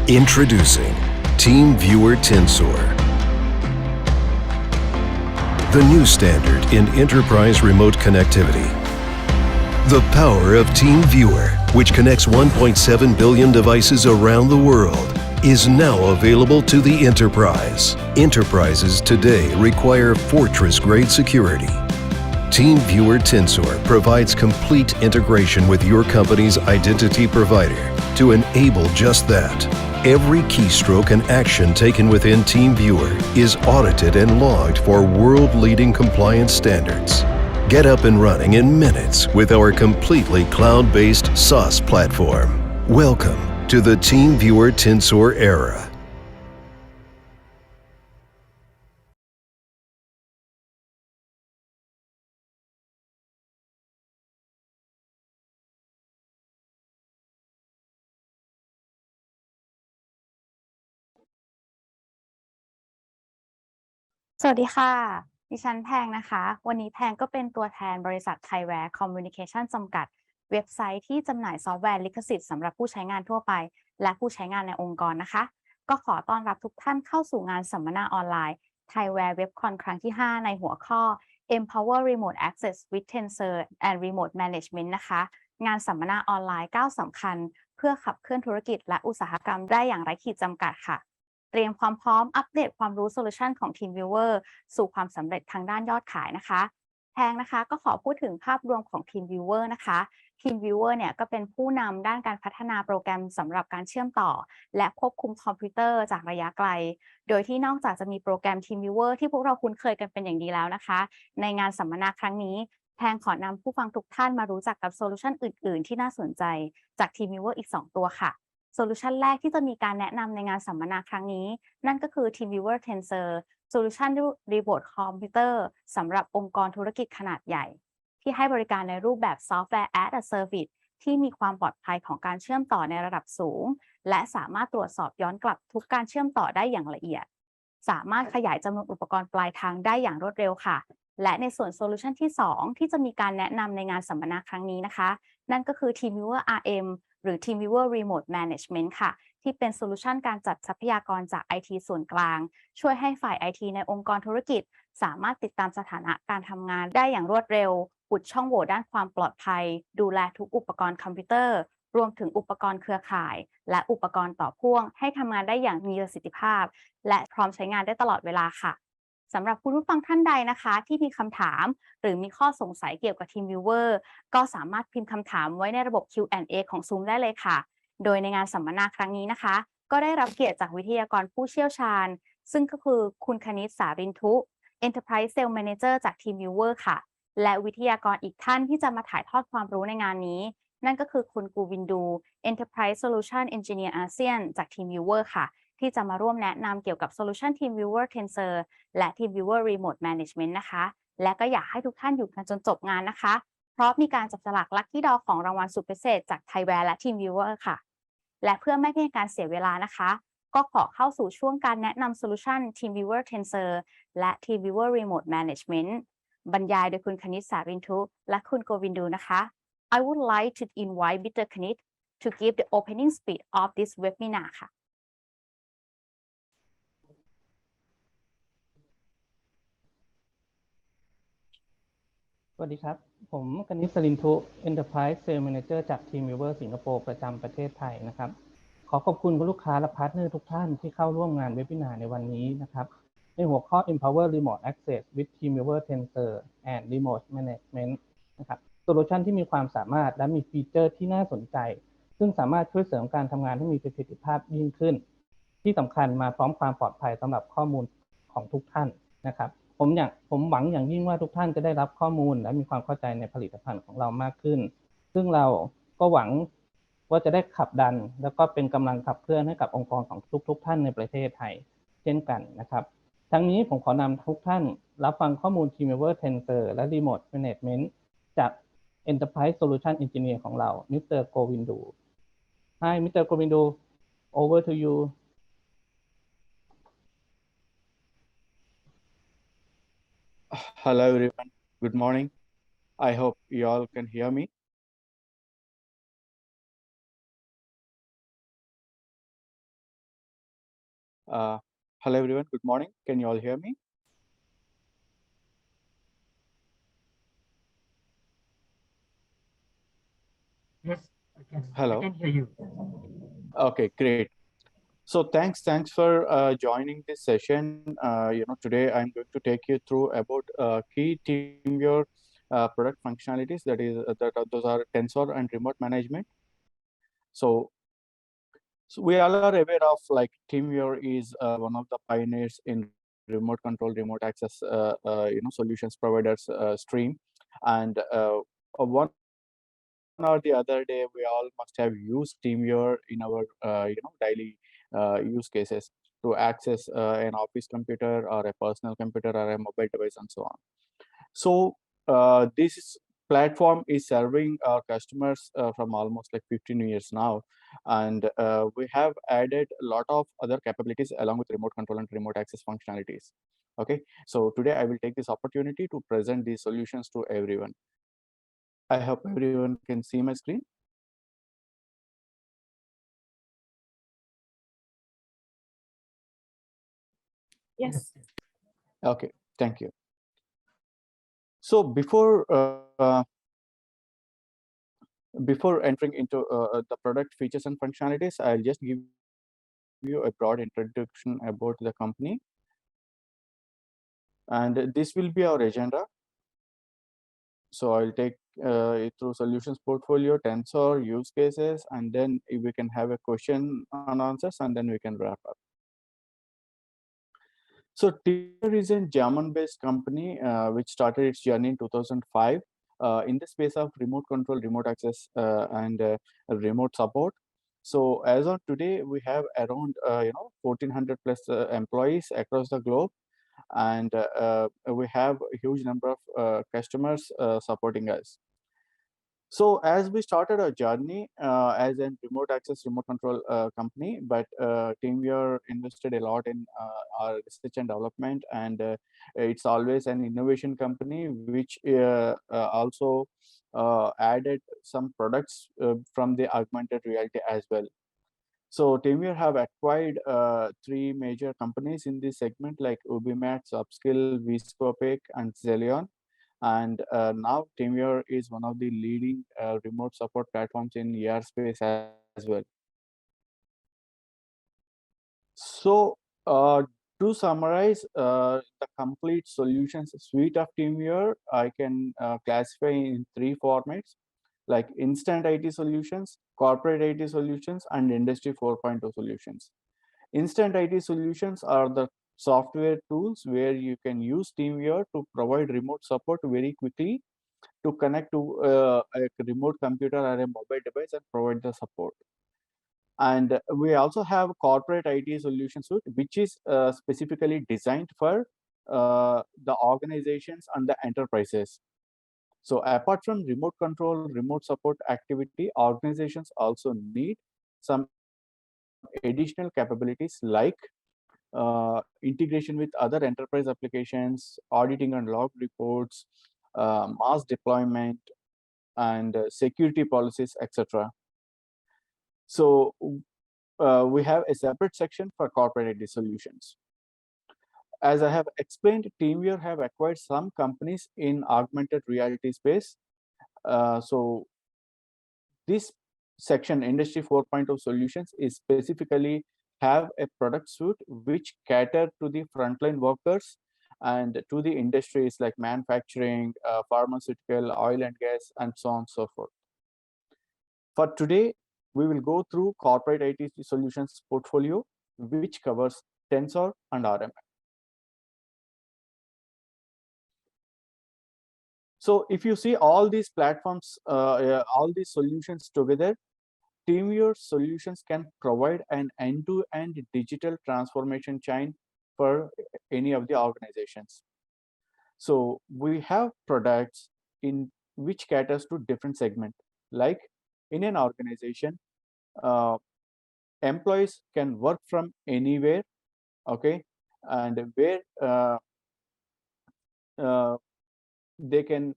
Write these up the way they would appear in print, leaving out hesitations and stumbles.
Introducing TeamViewer Tensor, the new standard in enterprise remote connectivity. The power of TeamViewer, which connects 1.7 billion devices around the world, is now available to the enterprise. Enterprises today require fortress-grade security. TeamViewer Tensor provides complete integration with your company's identity provider to enable just that. Every keystroke and action taken within TeamViewer is audited and logged for world-leading compliance standards. Get up and running in minutes with our completely cloud-based SaaS platform. Welcome to the TeamViewer Tensor era. สวัสดีค่ะ ดิฉันแพงนะคะ วันนี้แพงก็เป็นตัวแทนบริษัท Thaiware Communication จำกัด เว็บไซต์ที่จำหน่ายซอฟต์แวร์ลิขสิทธิ์สำหรับผู้ใช้งานทั่วไป และผู้ใช้งานในองค์กรนะคะ ก็ขอต้อนรับทุกท่านเข้าสู่งานสัมมนาออนไลน์ Thaiware WEBCON ครั้งที่ 5 ในหัวข้อ Empower Remote Access with Tensor and Remote Management นะคะ งานสัมมนาออนไลน์ก้าวสำคัญเพื่อขับเคลื่อนธุรกิจและอุตสาหกรรมได้อย่างไร้ขีดจำกัดค่ะ เตรียมความพร้อมอัปเดตความรู้โซลูชันของ TeamViewer สู่ความสำเร็จทางด้านยอดขายนะคะแพงนะคะก็ขอพูดถึงภาพรวมของ TeamViewer นะคะ TeamViewer เนี่ยก็เป็นผู้นำด้านการพัฒนาโปรแกรมสำหรับการเชื่อมต่อและควบคุมคอมพิวเตอร์จากระยะไกลโดยที่นอกจากจะมีโปรแกรม TeamViewer ที่พวกเราคุ้นเคยกันเป็นอย่างดีแล้วนะคะในงานสัมมนาครั้งนี้แพงขอนำผู้ฟังทุกท่านมารู้จักกับโซลูชันอื่นๆที่น่าสนใจจาก TeamViewer อีก2ตัวค่ะโซลูชันแรกที่จะมีการแนะนำในงานสัมมนาครั้งนี้นั่นก็คือ TeamViewer Tensor โซลูชันรีโมทคอมพิวเตอร์สำหรับองค์กรธุรกิจขนาดใหญ่ที่ให้บริการในรูปแบบ Software as a Service ที่มีความปลอดภัยของการเชื่อมต่อในระดับสูงและสามารถตรวจสอบย้อนกลับทุกการเชื่อมต่อได้อย่างละเอียดสามารถขยายจำนวนอุปกรณ์ปลายทางได้อย่างรวดเร็วค่ะและในส่วนโซลูชันที่2ที่จะมีการแนะนำในงานสัมมนาครั้งนี้นะคะนั่นก็คือ TeamViewer RMหรือ TeamViewer Remote Management ค่ะที่เป็นโซลูชันการจัดทรัพยากรจาก IT ส่วนกลางช่วยให้ฝ่าย IT ในองค์กรธุรกิจสามารถติดตามสถานะการทำงานได้อย่างรวดเร็วอุดช่องโหว่ด้านความปลอดภัยดูแลทุกอุปกรณ์คอมพิวเตอร์รวมถึงอุปกรณ์เครือข่ายและอุปกรณ์ต่อพ่วงให้ทำงานได้อย่างมีประสิทธิภาพและพร้อมใช้งานได้ตลอดเวลาค่ะสำหรับคุณผู้ฟังท่านใดนะคะที่มีคำถามหรือมีข้อสงสัยเกี่ยวกับ TeamViewer ก็สามารถพิมพ์คำถามไว้ในระบบ Q&A ของ Zoom ได้เลยค่ะโดยในงานสัมมนาครั้งนี้นะคะก็ได้รับเกียรติจากวิทยากรผู้เชี่ยวชาญซึ่งก็คือคุณคณิตสารินทุ Enterprise Sales Manager จาก TeamViewer ค่ะและวิทยากรอีกท่านที่จะมาถ่ายทอดความรู้ในงานนี้นั่นก็คือคุณกูวินดู Enterprise Solution Engineer ASEAN จาก TeamViewer ค่ะที่จะมาร่วมแนะนำเกี่ยวกับ Solution TeamViewer Tensor และ TeamViewer Remote Management นะคะและก็อยากให้ทุกท่านอยู่กันจนจบงานนะคะเพราะมีการจับฉลาก Lucky Draw ของรางวัลสุดพิเศษจาก Thaiware และ TeamViewer ค่ะและเพื่อไม่เป็นการเสียเวลานะคะก็ขอเข้าสู่ช่วงการแนะนำ Solution TeamViewer Tensor และ TeamViewer Remote Management บรรยายโดยคุณคณิตสารินทุและคุณโกวินดูนะคะ I would like to invite Mr. Kanit to give the opening speech of this webinar ค่ะสวัสดีครับผมกนิษฐ์สรินทุ Enterprise Sales Manager จาก TeamViewer สิงคโปร์ประจำประเทศไทยนะครับขอขอบคุณคุณลูกค้าและพาร์ทเนอร์ทุกท่านที่เข้าร่วมงานเว็บบินาร์ในวันนี้นะครับในหัวข้อ Empower Remote Access with TeamViewer Tensor and Remote Management นะครับโซลูชันที่มีความสามารถและมีฟีเจอร์ที่น่าสนใจซึ่งสามารถช่วยเสริมการทำงานให้มีประสิทธิภาพยิ่งขึ้นที่สำคัญมาพร้อมความปลอดภัยสำหรับข้อมูลของทุกท่านนะครับผมหวังอย่างยิ่งว่าทุกท่านจะได้รับข้อมูลและมีความเข้าใจในผลิตภัณฑ์ของเรามากขึ้นซึ่งเราก็หวังว่าจะได้ขับดันแล้วก็เป็นกำลังขับเคลื่อนให้กับองค์กรของทุกท่านในประเทศไทยเช่นกันนะครับทั้งนี้ผมขอนำทุกท่านรับฟังข้อมูล TeamViewer Tensor และ Remote Management จาก Enterprise Solution Engineer ของเรา Mr. Govindu Hi Mr. Govindu over to you Hello everyone, good morning. I hope you all can hear me. Hello everyone, good morning. Can you all hear me? Yes, I Hello. can hear you. Okay, great. So thanks for joining this session. Today I'm going to take you through about key TeamViewer product functionalities. Those are Tensor and remote management. So we all are aware of like TeamViewer is one of the pioneers in remote control, remote access, solutions providers stream, and one or the other day we all must have used TeamViewer in our daily use cases to access an office computer or a personal computer or a mobile device and so on. So this platform is serving our customers from almost like 15 years now, and we have added a lot of other capabilities along with remote control and remote access functionalities. Okay, so today I will take this opportunity to present these solutions to everyone. I hope everyone can see my screen. Yes. Okay, thank you. So before entering into the product features and functionalities, I'll just give you a broad introduction about the company. And this will be our agenda. So I'll take it through solutions portfolio, Tensor, use cases, and then if we can have a question and answers, and then we can wrap up. So TeamViewer is a German-based company which started its journey in 2005 in the space of remote control, remote access, and remote support. So as of today, we have around 1,400 plus employees across the globe, and we have a huge number of customers supporting us. So as we started our journey as a remote access, remote control company, but TeamViewer invested a lot in our research and development, and it's always an innovation company, which also added some products from the augmented reality as well. So TeamViewer have acquired three major companies in this segment like Ubimax, Upskill, vScopic, and Zelion. And now TeamViewer is one of the leading remote support platforms in ER space as well. So to summarize the complete solutions suite of TeamViewer, I can classify in three formats like instant IT solutions, corporate IT solutions, and industry 4.0 solutions. Instant IT solutions are the software tools where you can use TeamViewer to provide remote support very quickly to connect to a remote computer or a mobile device and provide the support. And we also have corporate IT solution suite, which is specifically designed for the organizations and the enterprises. So apart from remote control, remote support activity, organizations also need some additional capabilities like integration with other enterprise applications, auditing and log reports, mass deployment, and security policies, etc. So we have a separate section for corporate IT solutions. As I have explained, TeamViewer have acquired some companies in augmented reality space. So this section, Industry 4.0 solutions, is specifically have a product suite which cater to the frontline workers and to the industries like manufacturing, pharmaceutical, oil and gas, and so on and so forth. For today, we will go through corporate IT solutions portfolio, which covers Tensor and RMM. So if you see all these platforms, all these solutions together, TeamViewer solutions can provide an end-to-end digital transformation chain for any of the organizations. So we have products in which caters to different segments. Like in an organization, employees can work from anywhere, okay, and where they can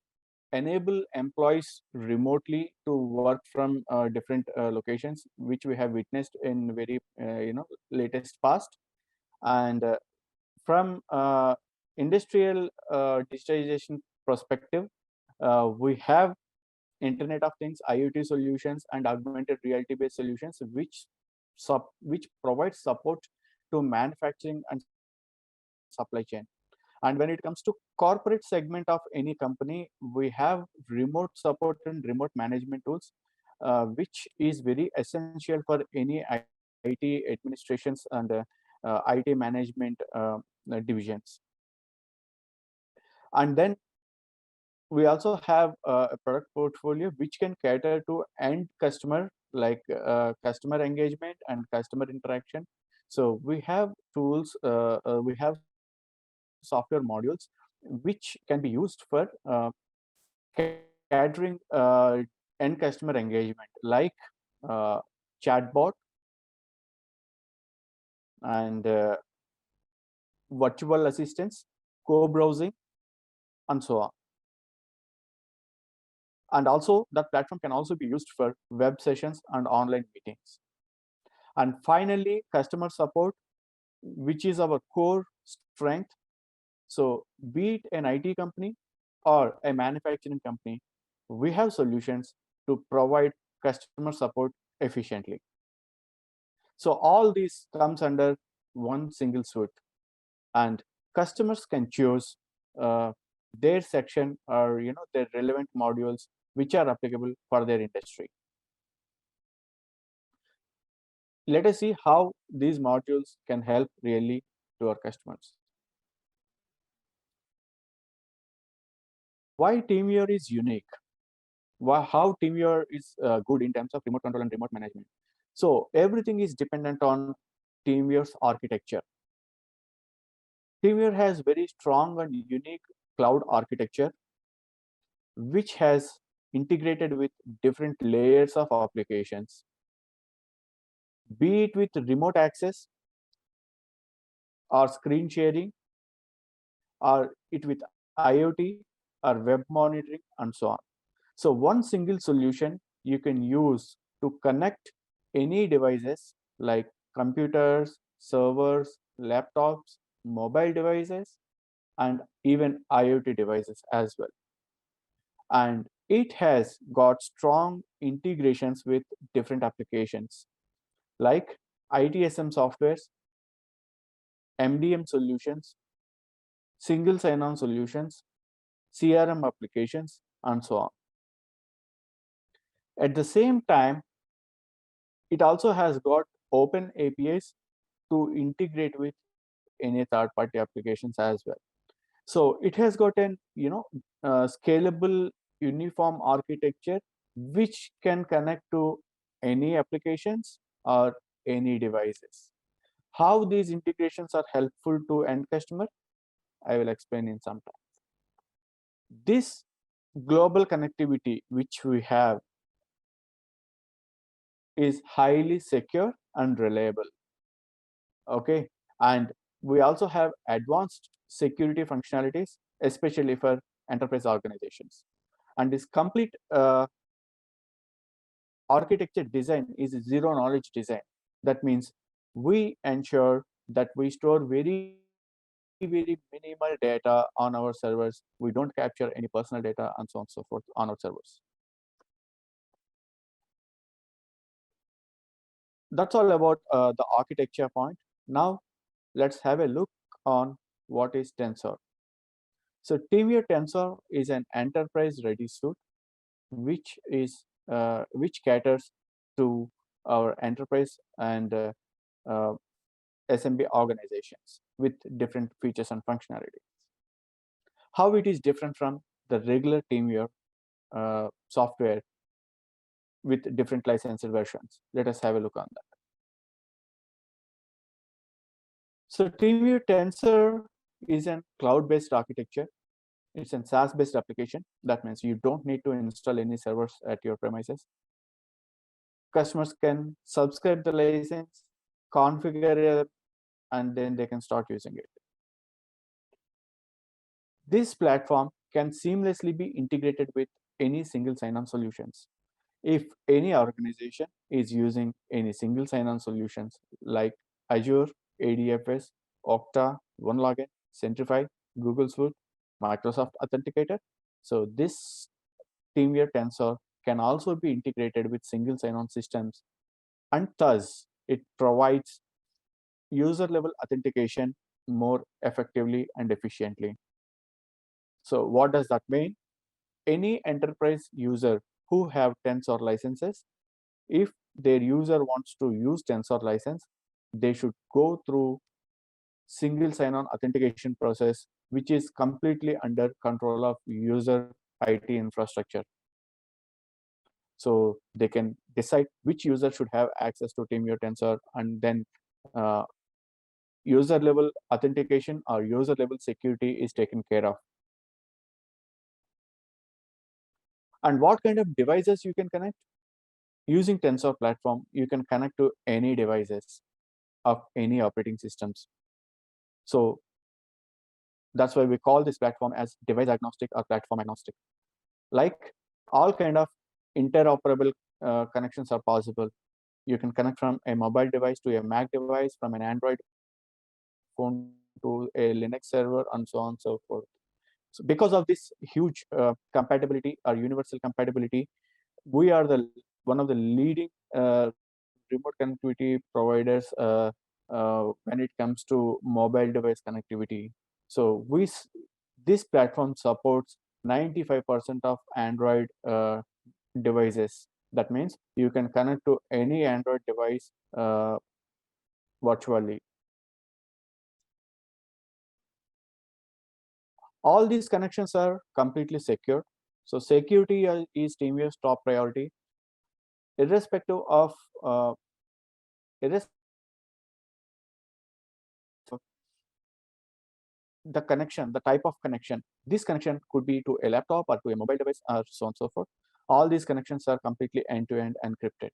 enable employees remotely to work from different locations, which we have witnessed in very latest past. And from industrial digitization perspective, we have Internet of Things, IoT solutions, and augmented reality-based solutions, which provide support to manufacturing and supply chain. And when it comes to corporate segment of any company, we have remote support and remote management tools, which is very essential for any IT administrations and IT management divisions. And then we also have a product portfolio which can cater to end customer, like customer engagement and customer interaction. So we have tools, we have software modules which can be used for catering end customer engagement, like chatbot and virtual assistants, co-browsing, and so on. And also that platform can also be used for web sessions and online meetings. And finally, customer support, which is our core strength. So be it an IT company or a manufacturing company, we have solutions to provide customer support efficiently. So all this comes under one single suite, and customers can choose their section or their relevant modules which are applicable for their industry. Let us see how these modules can help really to our customers. Why TeamViewer is unique? How TeamViewer is good in terms of remote control and remote management? So everything is dependent on TeamViewer's architecture. TeamViewer has very strong and unique cloud architecture, which has integrated with different layers of applications, be it with remote access or screen sharing, or it with IoT or web monitoring, and so on. So one single solution you can use to connect any devices like computers, servers, laptops, mobile devices, and even IoT devices as well. And it has got strong integrations with different applications like ITSM softwares, MDM solutions, single sign-on solutions, CRM applications, and so on. At the same time, it also has got open APIs to integrate with any third-party applications as well. So it has got an scalable uniform architecture which can connect to any applications or any devices. How these integrations are helpful to end customer, I will explain in some time. This global connectivity which we have is highly secure and reliable. Okay, and we also have advanced security functionalities, especially for enterprise organizations. And this complete architecture design is zero knowledge design. That means we ensure that we store very minimal data on our servers. We don't capture any personal data and so on and so forth on our servers. That's all about the architecture point. Now let's have a look on what is Tensor. So TeamViewer Tensor is an enterprise-ready suite which caters to our enterprise and SMB organizations with different features and functionalities. How it is different from the regular TeamViewer software with different licensed versions. Let us have a look on that. So TeamViewer Tensor is a cloud-based architecture. It's a SaaS-based application. That means you don't need to install any servers at your premises. Customers can subscribe the license, configure it, and then they can start using it. This platform can seamlessly be integrated with any single sign-on solutions. If any organization is using any single sign-on solutions like Azure, ADFS, Okta, OneLogin, Centrify, Google Suite, Microsoft Authenticator. So this TeamViewer Tensor can also be integrated with single sign-on systems, and thus it provides user-level authentication more effectively and efficiently. So what does that mean? Any enterprise user who have Tensor licenses, if their user wants to use Tensor license, they should go through single sign-on authentication process, which is completely under control of user IT infrastructure. So they can decide which user should have access to TeamViewer Tensor, and then user level authentication or user level security is taken care of. And what kind of devices you can connect? Using Tensor platform, you can connect to any devices of any operating systems. So that's why we call this platform as device agnostic or platform agnostic. Like all kind of interoperable connections are possible. You can connect from a mobile device to a Mac device, from an Android phone to a Linux server, and so on and so forth. So because of this huge compatibility or universal compatibility, we are one of the leading remote connectivity providers when it comes to mobile device connectivity. So this platform supports 95% of Android devices. That means you can connect to any Android device virtually. All these connections are completely secure. So security is TeamViewer's top priority, irrespective of the connection, the type of connection. This connection could be to a laptop or to a mobile device, or so on and so forth. All these connections are completely end-to-end encrypted.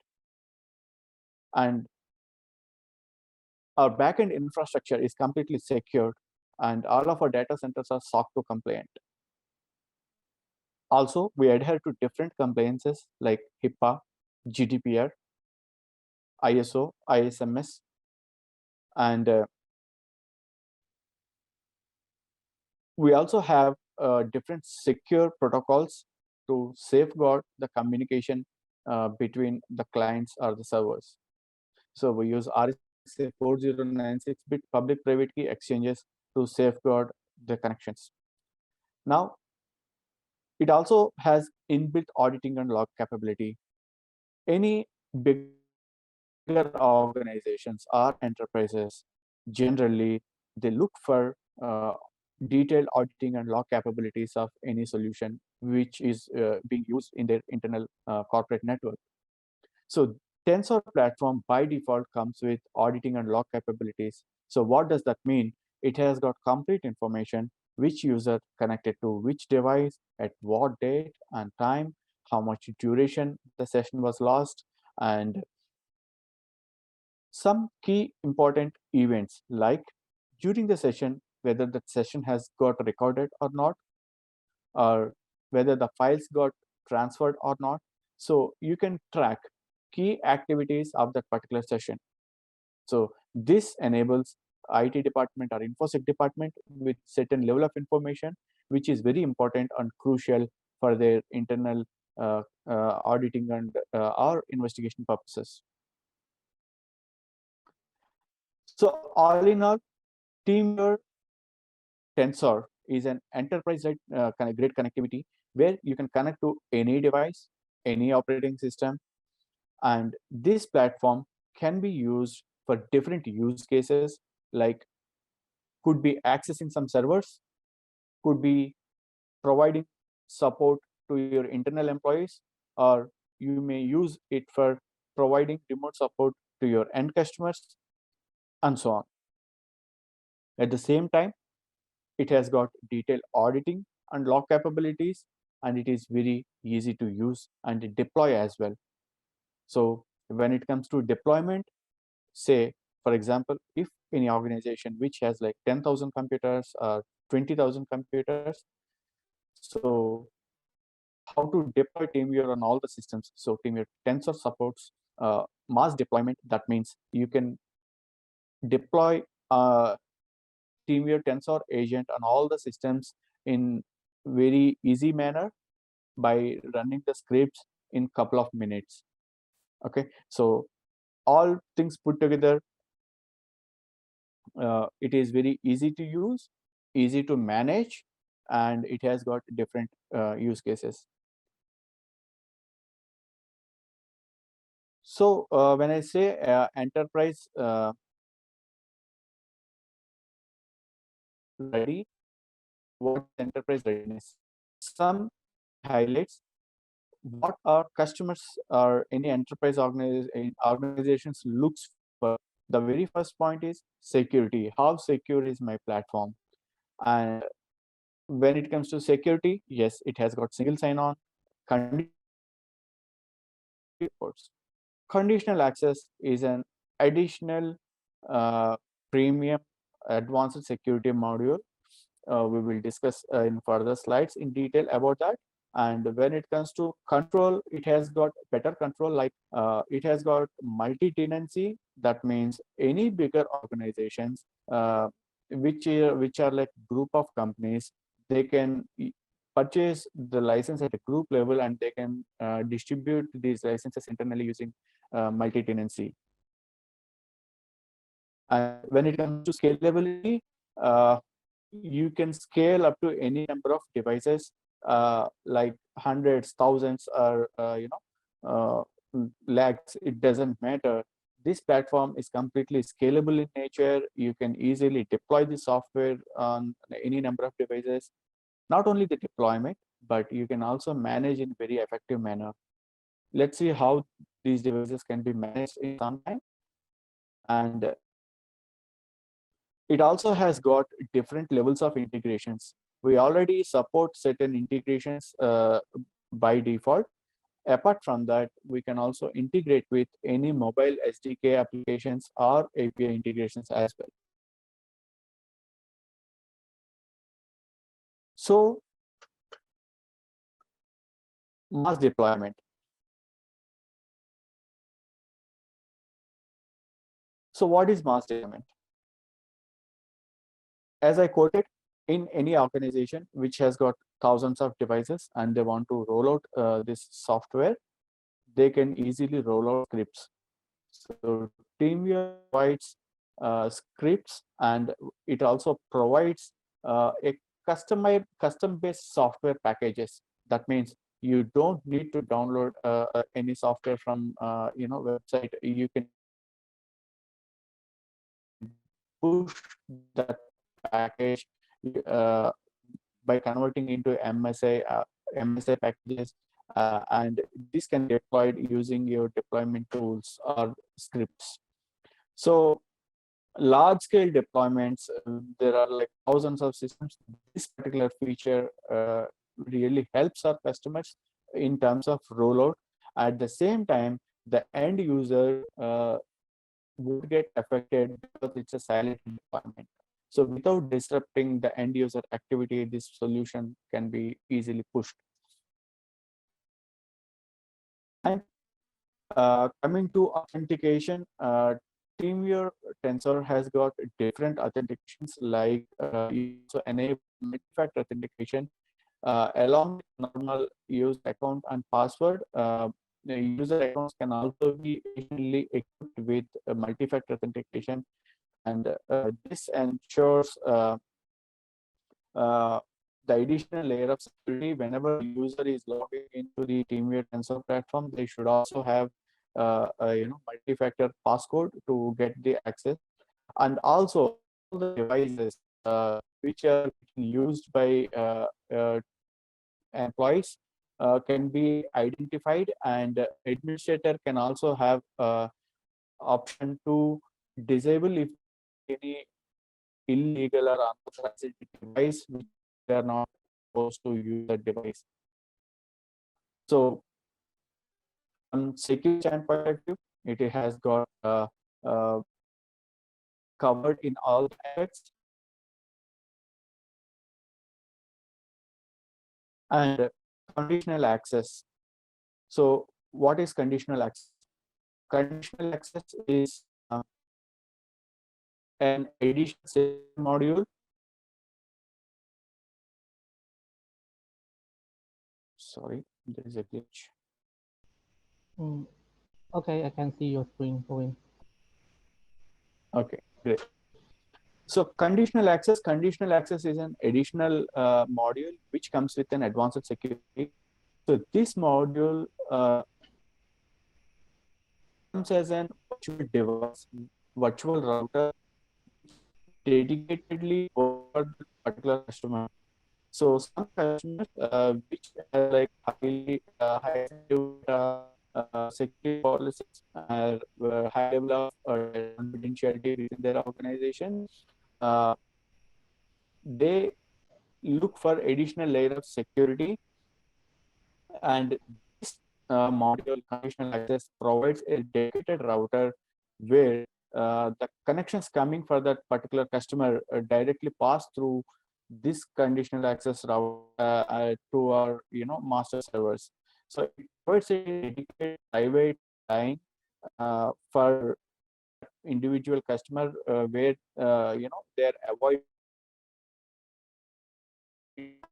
And our backend infrastructure is completely secured, and all of our data centers are SOC 2 compliant. Also, we adhere to different compliances like HIPAA, GDPR, ISO, ISMS, and we also have different secure protocols to safeguard the communication between the clients or the servers. So we use RSA 4096-bit public-private key exchanges to safeguard the connections. Now, it also has inbuilt auditing and log capability. Any bigger organizations or enterprises, generally, they look for detailed auditing and log capabilities of any solution which is being used in their internal corporate network. So Tensor platform by default comes with auditing and log capabilities. So what does that mean? It has got complete information, which user connected to which device, at what date and time, how much duration the session was lost, and some key important events like during the session, whether the session has got recorded or not, or whether the files got transferred or not. So you can track key activities of that particular session. So this enables IT department or InfoSec department with certain level of information, which is very important and crucial for their internal auditing and or investigation purposes. So all in all, TeamViewer Tensor is an enterprise-grade connectivity where you can connect to any device, any operating system, and this platform can be used for different use cases, like could be accessing some servers, could be providing support to your internal employees, or you may use it for providing remote support to your end customers, and so on. At the same time, it has got detailed auditing and log capabilities, and it is very easy to use and deploy as well. So when it comes to deployment, say, for example, if any organization which has like 10,000 computers or 20,000 computers, so how to deploy TeamViewer on all the systems? So TeamViewer Tensor supports mass deployment. That means you can deploy TeamViewer Tensor agent on all the systems in very easy manner by running the scripts in couple of minutes. Okay, so all things put together, it is very easy to use, easy to manage, and it has got different use cases. So when I say enterprise ready, what enterprise readiness? Some highlights what our customers or any enterprise organizations looks for. The very first point is security. How secure is my platform? And when it comes to security, yes, it has got single sign-on, reports. Conditional access is an additional premium advanced security module. We will discuss in further slides in detail about that. And when it comes to control, it has got better control, like it has got multi-tenancy. That means any bigger organizations which are like group of companies, they can purchase the license at a group level, and they can distribute these licenses internally using multi-tenancy. And when it comes to scalability, you can scale up to any number of devices, like hundreds, thousands, or lakhs. It doesn't matter. This platform is completely scalable in nature. You can easily deploy the software on any number of devices. Not only the deployment, but you can also manage in very effective manner. Let's see how these devices can be managed in some time. And it also has got different levels of integrations. We already support certain integrations by default. Apart from that, we can also integrate with any mobile SDK applications or API integrations as well. So, mass deployment. So what is mass deployment? As I quoted, in any organization which has got thousands of devices and they want to roll out this software, they can easily roll out scripts. So TeamViewer provides scripts, and it also provides a custom-based software packages. That means you don't need to download any software from website. You can push that package by converting into MSA packages, and this can be deployed using your deployment tools or scripts. So large-scale deployments, there are like thousands of systems. This particular feature really helps our customers in terms of rollout. At the same time, the end user would get affected because it's a silent deployment. So without disrupting the end user activity, this solution can be easily pushed. And coming to authentication, TeamViewer Tensor has got different authentications, like you also enable multi-factor authentication along with normal user account and password. The user accounts can also be additionally equipped with multi-factor authentication, and this ensures the additional layer of security. Whenever the user is logging into the TeamViewer Tensor platform, they should also have multi-factor passcode to get the access. And also all the devices which are used by employees can be identified, and administrator can also have option to disable if any illegal or unauthorized device which they are not supposed to use the device. So from security standpoint of view, it has got covered in all aspects. And conditional access. So what is conditional access? Conditional access is an additional module Sorry, there is a glitch. Okay, I can see your screen going. Okay, great. So conditional access is an additional module which comes with an advanced security. So this module comes as an virtual device, virtual router, dedicatedly for the particular customer. So some customers which have like high security policies are high level of confidentiality within their organization, they look for additional layer of security, and this module conditional access provides a dedicated router where the connections coming for that particular customer directly pass through this conditional access route to our master servers. So it provides a dedicated private line for individual customer where they are avoiding.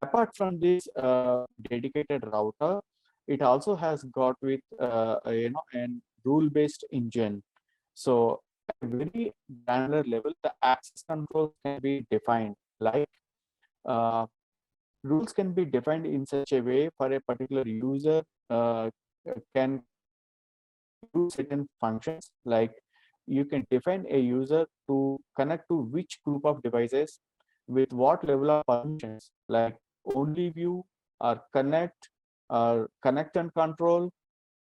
Apart from this dedicated router, it also has got with an rule-based engine. So at a very granular level, the access controls can be defined, like rules can be defined in such a way for a particular user can do certain functions, like you can define a user to connect to which group of devices with what level of permissions, like only view or connect and control.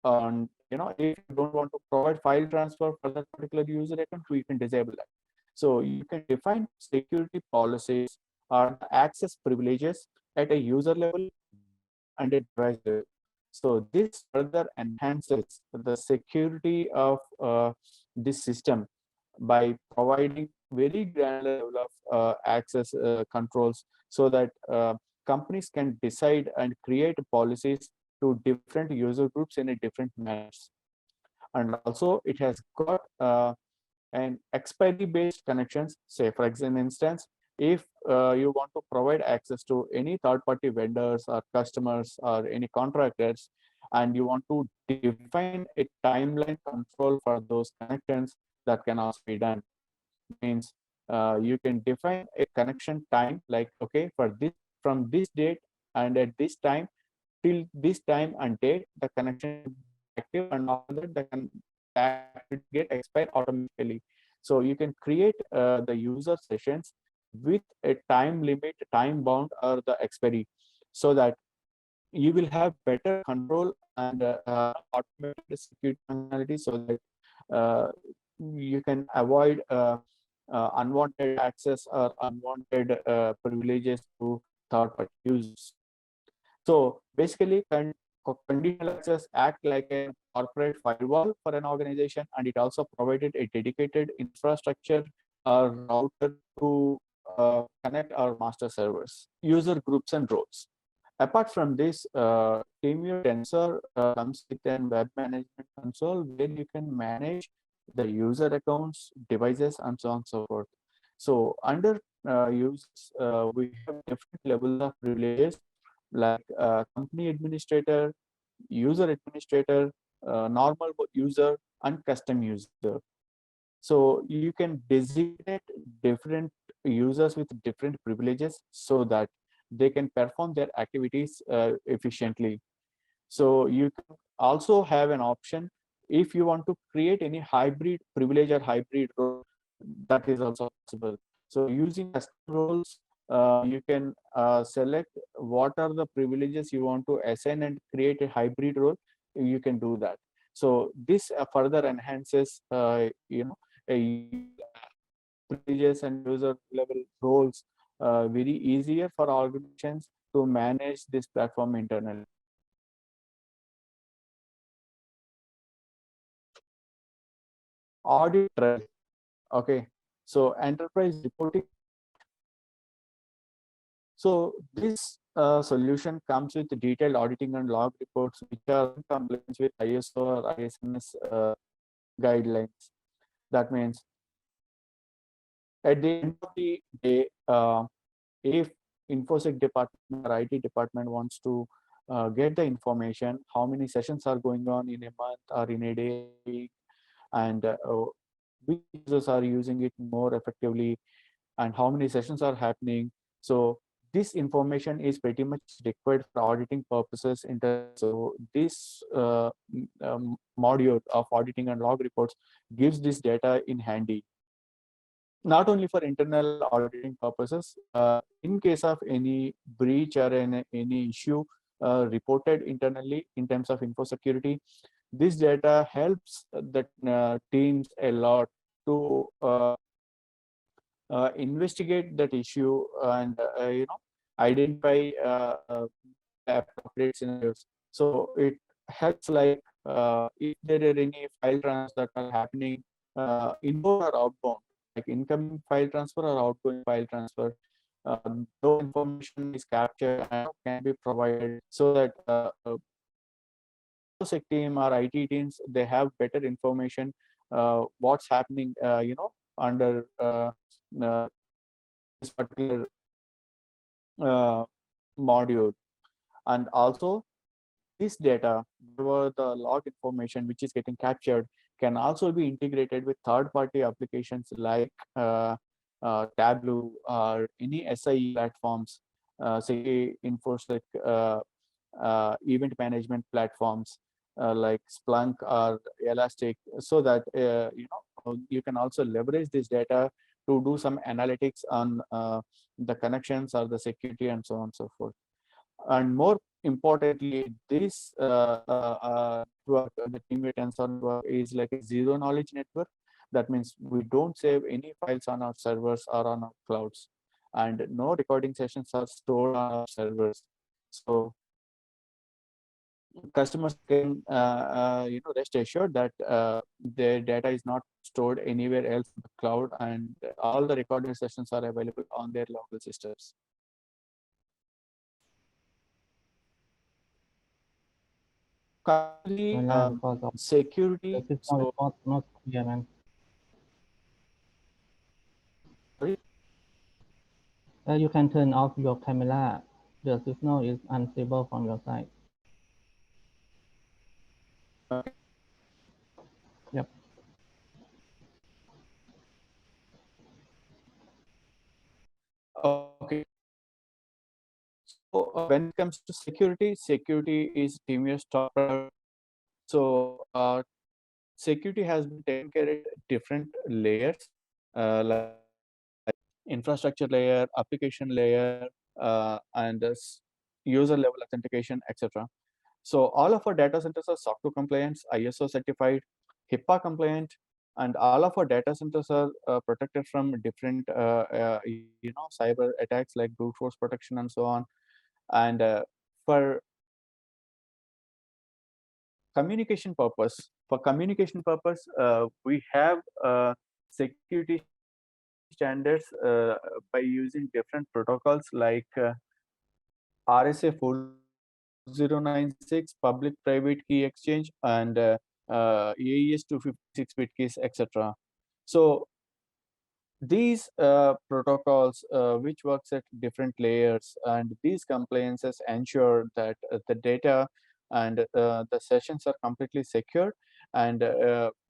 And if you don't want to provide file transfer for that particular user account, you can disable that. So you can define security policies or access privileges at a user level and a device level. So this further enhances the security of this system by providing very granular level of access controls, so that companies can decide and create policies to different user groups in a different manners. And also it has got an expiry based connections. Say for instance, if you want to provide access to any third-party vendors or customers or any contractors, and you want to define a timeline control for those connections, that can also be done. Means you can define a connection time, like okay, for this from this date and at this time till this time and date, the connection is active, and after that the get expired automatically. So you can create the user sessions with a time limit, time bound, or the expiry, so that you will have better control and automated security functionality, so that you can avoid unwanted access or unwanted privileges to third-party users. So basically, conditional access act like a corporate firewall for an organization, and it also provided a dedicated infrastructure or router to connect our master servers, user groups, and roles. Apart from this, TeamViewer Tensor comes with a web management console where you can manage the user accounts, devices, and so on and so forth. So under users, we have different levels of privileges, like company administrator, user administrator, normal user, and custom user. So you can designate different users with different privileges so that they can perform their activities efficiently. So you can also have an option if you want to create any hybrid privilege or hybrid role, that is also possible. So using custom roles, you can select what are the privileges you want to assign and create a hybrid role. You can do that. So this further enhances privileges and user level roles very easier for organizations to manage this platform internally. Audit trail. Okay, so enterprise reporting. So this solution comes with detailed auditing and log reports, which are in compliance with ISO or ISMS guidelines. That means at the end of the day, if InfoSec department or IT department wants to get the information, how many sessions are going on in a month or in a day, and which users are using it more effectively, and how many sessions are happening. So this information is pretty much required for auditing purposes. So this module of auditing and log reports gives this data in handy, not only for internal auditing purposes. In case of any breach or any issue reported internally in terms of info security, this data helps the teams a lot to investigate that issue and identify appropriate scenarios. So it helps, like if there are any file transfers that are happening inbound or outbound, like incoming file transfer or outgoing file transfer, no information is captured and can be provided, so that sec team or IT teams, they have better information what's happening under this particular module. And also this data, the log information which is getting captured, can also be integrated with third-party applications like Tableau or any SIE platforms, say InfoSec event management platforms like Splunk or Elastic, so that you can also leverage this data to do some analytics on the connections or the security and so on and so forth. And more importantly, this network, the TeamViewer Tensor network, is like a zero knowledge network. That means we don't save any files on our servers or on our clouds, and no recording sessions are stored on our servers. So customers can rest assured that their data is not stored anywhere else in the cloud, and all the recorded sessions are available on their local systems. Currently, because of security. the system is not clear, man. Sorry? You can turn off your camera. The signal is unstable from your side. Okay. Yep. Okay. So when it comes to security, security is TeamViewer's top priority. So security has been taken care of at different layers, like infrastructure layer, application layer, and user level authentication, etc. So all of our data centers are SOC 2 compliant, ISO certified, HIPAA compliant, and all of our data centers are protected from different cyber attacks like brute force protection and so on. And for communication purpose, we have security standards by using different protocols like RSA 4096, public private key exchange, and AES 256-bit keys, etc. So these protocols which works at different layers, and these compliances ensure that the data and the sessions are completely secure, and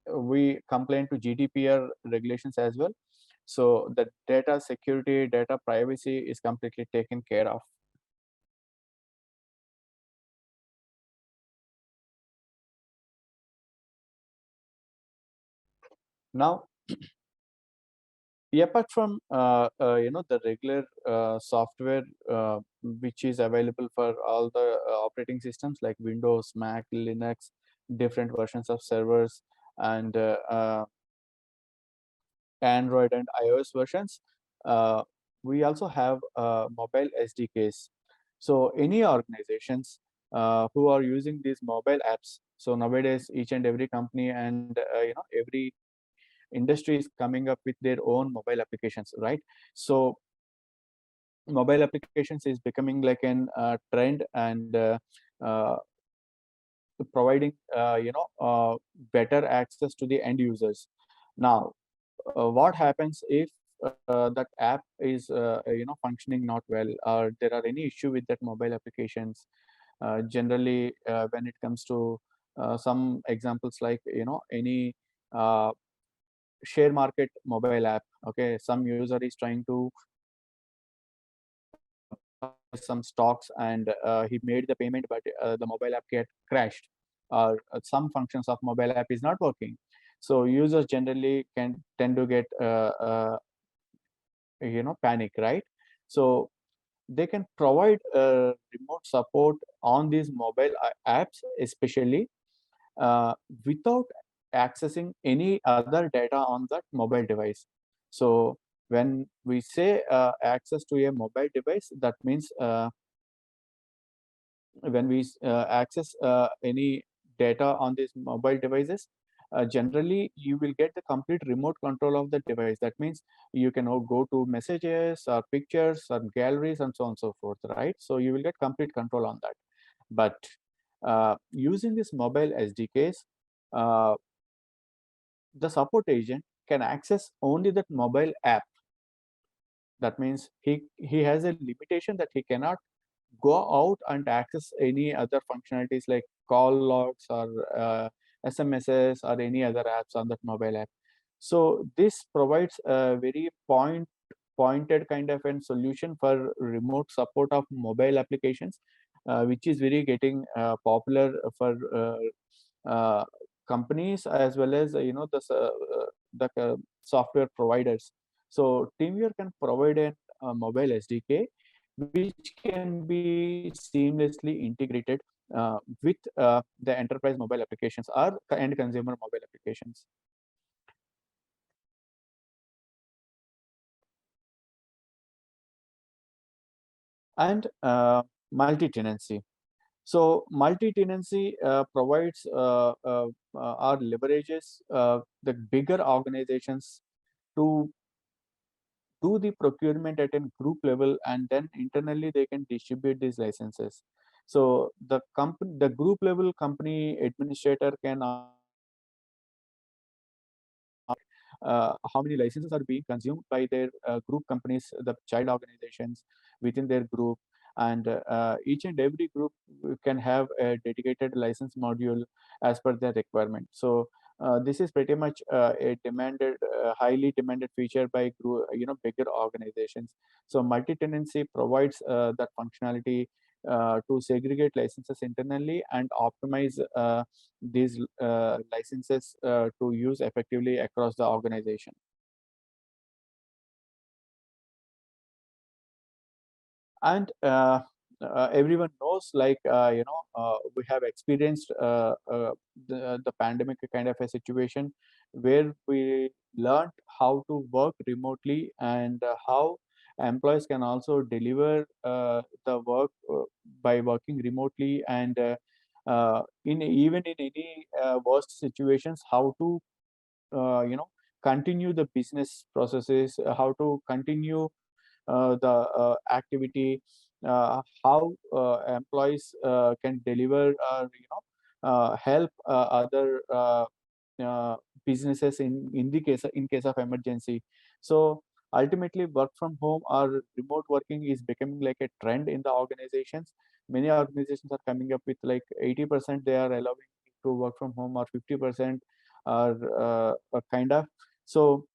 we comply to GDPR regulations as well. So the data security, data privacy is completely taken care of. Now, apart from the regular software which is available for all the operating systems like Windows, Mac, Linux, different versions of servers, and Android and iOS versions, we also have mobile SDKs. So any organizations who are using these mobile apps, so nowadays each and every company and every industry is coming up with their own mobile applications, right? So mobile applications is becoming like an trend, and providing better access to the end users. Now, what happens if that app is functioning not well, or there are any issue with that mobile applications? Generally, when it comes to some examples like any share market mobile app, okay, some user is trying to some stocks and he made the payment, but the mobile app get crashed, or some functions of mobile app is not working. So users generally can tend to get panic, right? So they can provide remote support on these mobile apps, especially without accessing any other data on that mobile device. So when we say access to a mobile device, that means when we access any data on these mobile devices, generally you will get the complete remote control of the device. That means you can go to messages or pictures or galleries and so on and so forth, right? So you will get complete control on that. But using this mobile SDKs, the support agent can access only that mobile app. That means he has a limitation that he cannot go out and access any other functionalities like call logs or SMSs or any other apps on that mobile app. So this provides a very pointed kind of a solution for remote support of mobile applications, which is very getting popular for companies as well as the software providers. So TeamViewer can provide a mobile SDK which can be seamlessly integrated with the enterprise mobile applications or end consumer mobile applications. And multi-tenancy. So multi-tenancy provides or leverages the bigger organizations to do the procurement at a group level, and then internally they can distribute these licenses. So the group level company administrator can how many licenses are being consumed by their group companies, the child organizations within their group, and each and every group can have a dedicated license module as per their requirement. So this is pretty much a demanded, highly demanded feature by bigger organizations. So multi-tenancy provides that functionality to segregate licenses internally and optimize these licenses to use effectively across the organization. And everyone knows, like we have experienced the pandemic kind of a situation where we learned how to work remotely, and how employees can also deliver the work by working remotely, and even in any worst situations, how to continue the business processes, how to continue the activity, how employees can deliver help other businesses in case of emergency. So ultimately, work from home or remote working is becoming like a trend in the organizations. Many organizations are coming up with like 80% they are allowing to work from home, or 50% are kind of. So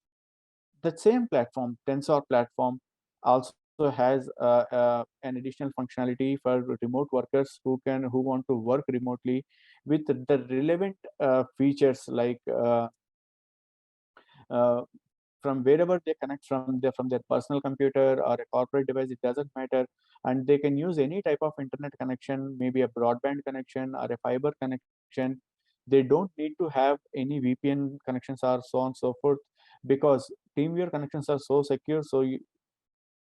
the same platform, Tensor platform, also has an additional functionality for remote workers who want to work remotely with the relevant features, like from wherever they connect from their personal computer or a corporate device, it doesn't matter, and they can use any type of internet connection, maybe a broadband connection or a fiber connection. They don't need to have any VPN connections or so on and so forth, because TeamViewer connections are so secure. So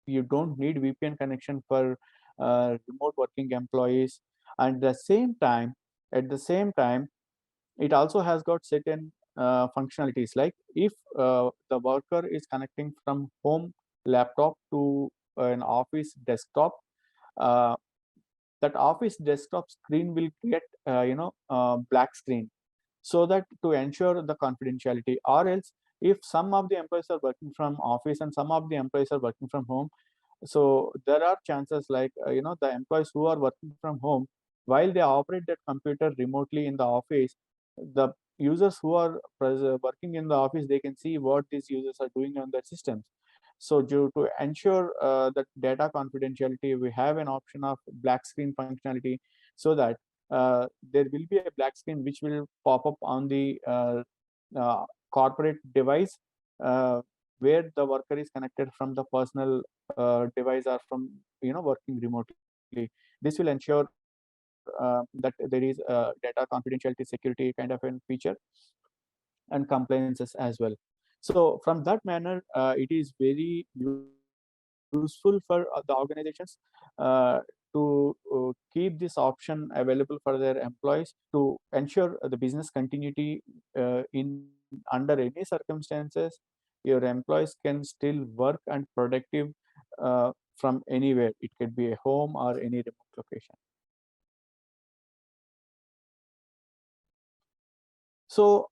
you don't need VPN connection for remote working employees. And at the same time, it also has got certain functionalities, like if the worker is connecting from home laptop to an office desktop, uh, that office desktop screen will get black screen, so that to ensure the confidentiality. Or else, if some of the employees are working from office and some of the employees are working from home, so there are chances like the employees who are working from home, while they operate that computer remotely in the office, the users who are working in the office, they can see what these users are doing on their systems. So to ensure that data confidentiality, we have an option of black screen functionality, so that there will be a black screen which will pop up on the corporate device where the worker is connected from the personal device or from working remotely. This will ensure that there is data confidentiality security kind of a feature and compliances as well. So from that manner, it is very useful for the organizations to keep this option available for their employees to ensure the business continuity in under any circumstances. Your employees can still work and productive from anywhere. It could be a home or any remote location. So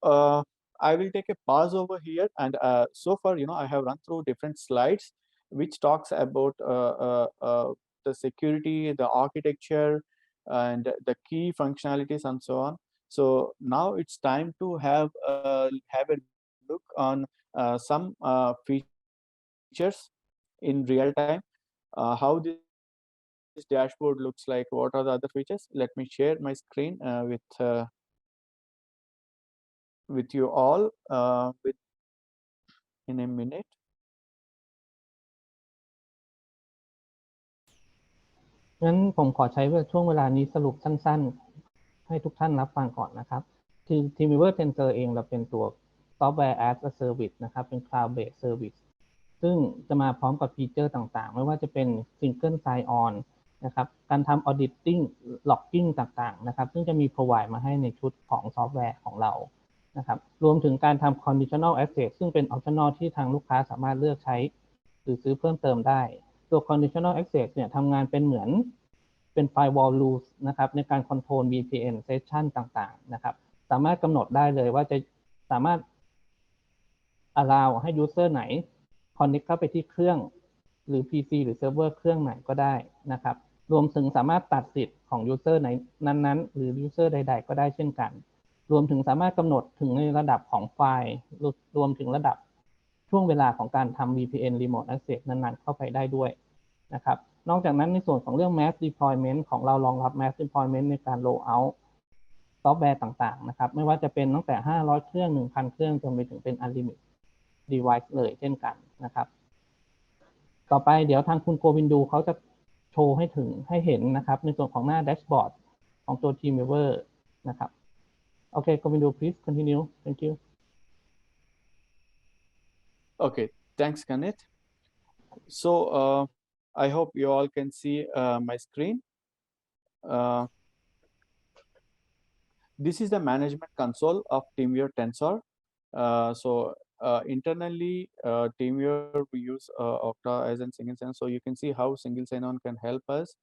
I will take a pause over here, and so far, I have run through different slides which talks about the security, the architecture, and the key functionalities and so on. So now it's time to have a look on some features in real time, how this dashboard looks like, what are the other features. Let me share my screen with you all in a minute. งั้นผมขอใช้ช่วงเวลานี้สรุปสั้นๆให้ทุกท่านรับฟังก่อนนะครับที่ TeamViewer Tensor เองเราเป็นตัว Software as a Service นะครับเป็น Cloud Based Service ซึ่งจะมาพร้อมกับฟีเจอร์ต่างๆไม่ว่าจะเป็น Single Sign On นะครับการทำ Auditing Logging ต่างๆนะครับซึ่งจะมี provide มาให้ในชุดของซอฟต์แวร์ของเรานะครับรวมถึงการทำ Conditional Access ซึ่งเป็น Optional ที่ทางลูกค้าสามารถเลือกใช้หรือซื้อเพิ่มเติมได้ตัว conditional access เนี่ยทำงานเป็นเหมือนเป็น firewall rules นะครับในการ control VPN session ต่างๆนะครับสามารถกำหนดได้เลยว่าจะสามารถ allow ให้ user ไหน connect เข้าไปที่เครื่องหรือ PC หรือ server เครื่องไหนก็ได้นะครับรวมถึงสามารถตัดสิทธิ์ของ user ไหนนั้นๆหรือ user ใดๆก็ได้เช่นกันรวมถึงสามารถกำหนดถึงในระดับของไฟล์รวมถึงระดับช่วงเวลาของการทำ VPN Remote Access นั้นๆเข้าไปได้ด้วยนะครับนอกจากนั้นในส่วนของเรื่อง Mass Deployment ของเรารองรับ Mass Deployment ในการ roll out ซอฟต์แวร์ต่างๆนะครับไม่ว่าจะเป็นตั้งแต่500เครื่อง 1,000 เครื่องจนไปถึงเป็น Unlimited Device เลยเช่นกันนะครับต่อไปเดี๋ยวทางคุณโกวินดูเขาจะโชว์ให้เห็นนะครับในส่วนของหน้า Dashboard ของตัว TeamViewer นะครับโอเค Govindu please continue thank you Okay, thanks, Kanit. So I hope you all can see my screen. This is the management console of TeamViewer Tensor. So internally, TeamViewer, we use Okta as a single sign-on. So you can see how single sign-on can help us.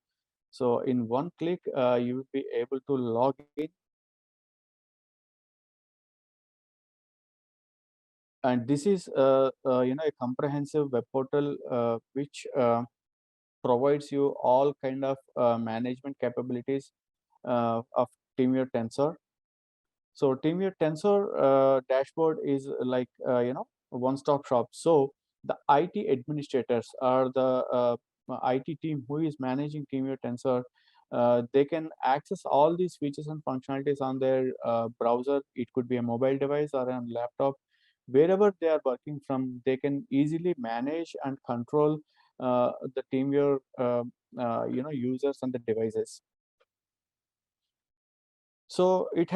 So in one click, you will be able to log in. And this is a comprehensive web portal which provides you all kind of management capabilities of TeamViewer Tensor. So TeamViewer Tensor dashboard is like a one-stop shop. So the IT administrators or the IT team who is managing TeamViewer Tensor, they can access all these features and functionalities on their browser. It could be a mobile device or a laptop. Wherever they are working from, they can easily manage and control the TeamViewer users and the devices. So it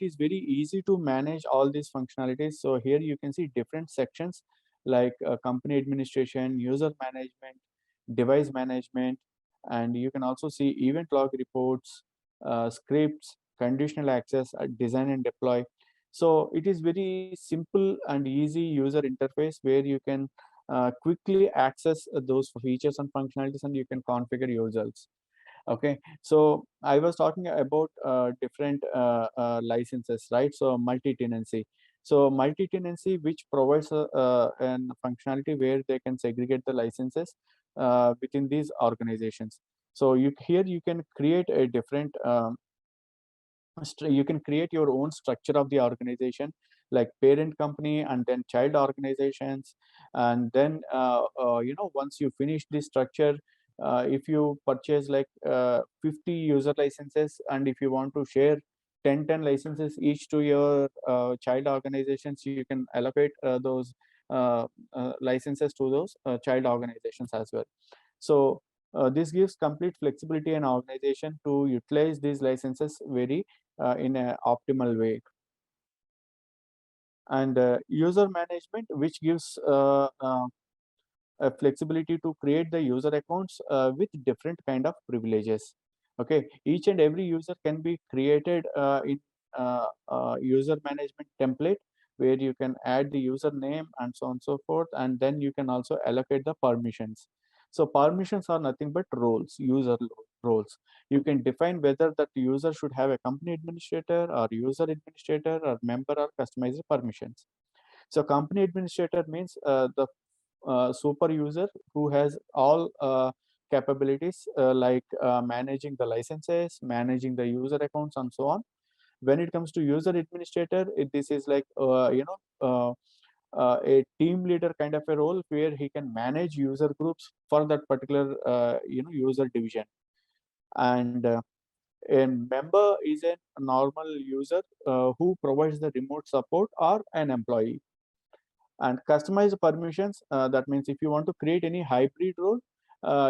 is very easy to manage all these functionalities. So here you can see different sections like company administration, user management, device management, and you can also see event log reports, scripts, conditional access, design and deploy. So it is very simple and easy user interface where you can quickly access those features and functionalities, and you can configure yourselves. Okay, so I was talking about different licenses, right? So multi-tenancy. So multi-tenancy, which provides an functionality where they can segregate the licenses within these organizations. So here you can create a different you can create your own structure of the organization, like parent company and then child organizations. And then once you finish this structure, if you purchase like 50 user licenses, and if you want to share 10 licenses each to your child organizations, you can allocate those licenses to those child organizations as well. So this gives complete flexibility and organization to utilize these licenses very in an optimal way. And user management, which gives a flexibility to create the user accounts with different kind of privileges. Okay, each and every user can be created in user management template, where you can add the username and so on and so forth, and then you can also allocate the permissions. So permissions are nothing but roles, user roles. You can define whether that user should have a company administrator or user administrator or member or customized permissions. So company administrator means the super user who has all capabilities like managing the licenses, managing the user accounts, and so on. When it comes to user administrator, this is like a team leader kind of a role, where he can manage user groups for that particular user division. And a member is a normal user who provides the remote support, or an employee. And customized permissions, that means if you want to create any hybrid role,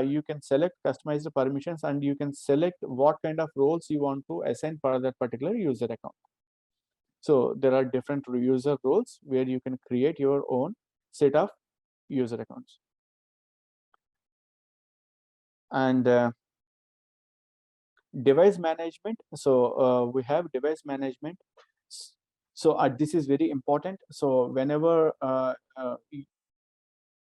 you can select customized permissions, and you can select what kind of roles you want to assign for that particular user account. So there are different user roles where you can create your own set of user accounts. And device management. So we have device management. So this is very important. So whenever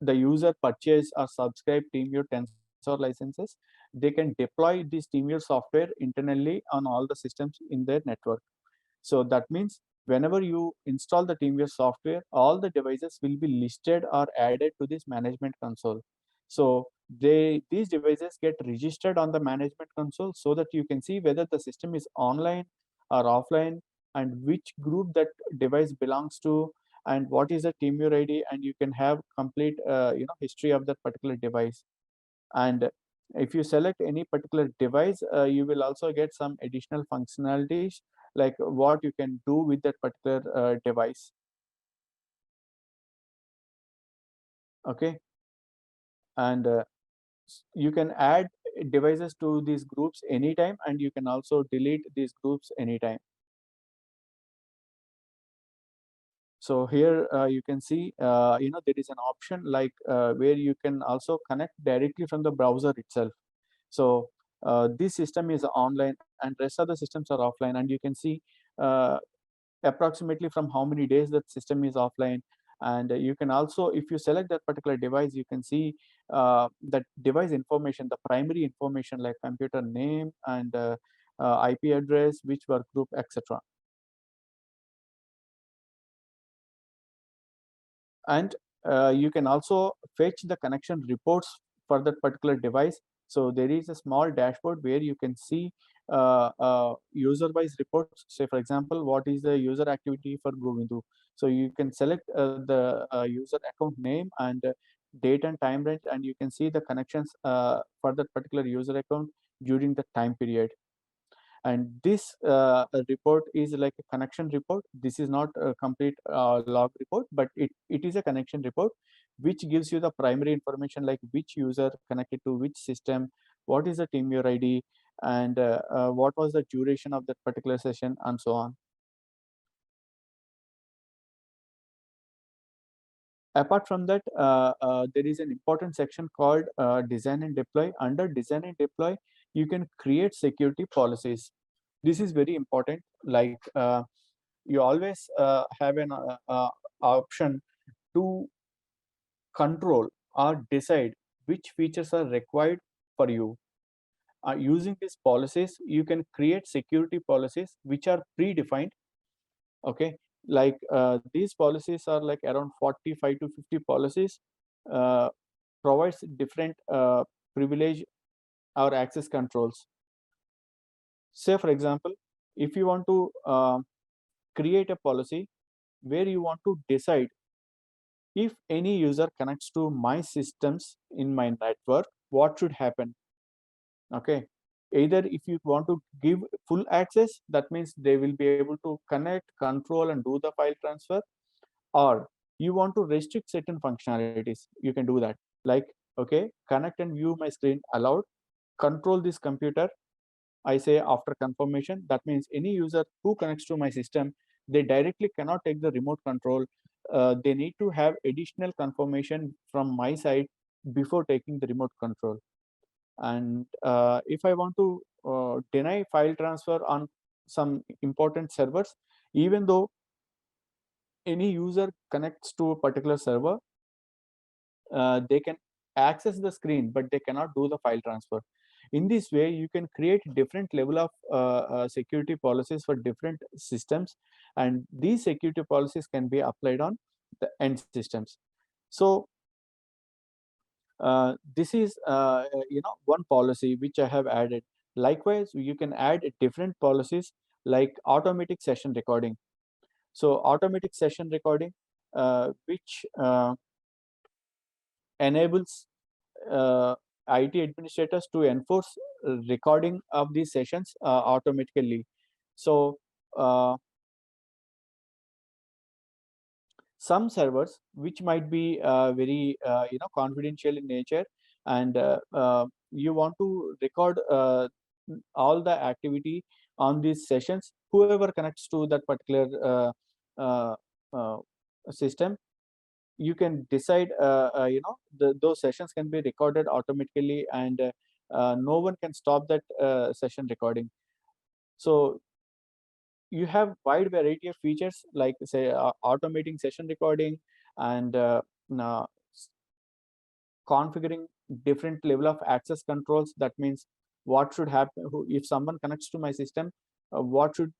the user purchase or subscribe TeamViewer Tensor licenses, they can deploy this TeamViewer software internally on all the systems in their network. So that means whenever you install the TeamViewer software, all the devices will be listed or added to this management console. So these devices get registered on the management console, so that you can see whether the system is online or offline, and which group that device belongs to, and what is the TeamViewer ID, and you can have complete history of that particular device. And if you select any particular device, you will also get some additional functionalities, like what you can do with that particular device. Okay, and you can add devices to these groups anytime, and you can also delete these groups anytime. So here you can see there is an option like where you can also connect directly from the browser itself. So this system is online, and rest of the systems are offline, and you can see approximately from how many days that system is offline. And you can also, if you select that particular device, you can see that device information, the primary information like computer name and IP address, which work group, etc. And you can also fetch the connection reports for that particular device. So there is a small dashboard where you can see user-wise reports. Say, for example, what is the user activity for Govindu? So you can select the user account name and date and time range, and you can see the connections for that particular user account during the time period. And this report is like a connection report. This is not a complete log report, but it is a connection report, which gives you the primary information like which user connected to which system, what is the TeamViewer ID, and what was the duration of that particular session, and so on. Apart from that, there is an important section called design and deploy. Under design and deploy, you can create security policies. This is very important. Like you always have an option to control or decide which features are required for you. Using these policies, you can create security policies which are predefined. Okay, like these policies are like around 45 to 50 policies, provides different privilege our access controls. Say, for example, if you want to create a policy where you want to decide if any user connects to my systems in my network, what should happen? Okay, either if you want to give full access, that means they will be able to connect, control, and do the file transfer, or you want to restrict certain functionalities, you can do that. Like, okay, connect and view my screen allowed, control this computer. I say after confirmation, that means any user who connects to my system, they directly cannot take the remote control. They need to have additional confirmation from my side before taking the remote control. And if I want to deny file transfer on some important servers, even though any user connects to a particular server, they can access the screen, but they cannot do the file transfer. In this way, you can create different level of security policies for different systems, and these security policies can be applied on the end systems. So this is one policy which I have added. Likewise, you can add different policies like automatic session recording. So automatic session recording, which enables IT administrators to enforce recording of these sessions automatically. So some servers which might be very confidential in nature, and you want to record all the activity on these sessions, whoever connects to that particular system, you can decide those sessions can be recorded automatically, and no one can stop that session recording. So you have wide variety of features like, say, automating session recording, and configuring different level of access controls. That means what should happen if someone connects to my system, what should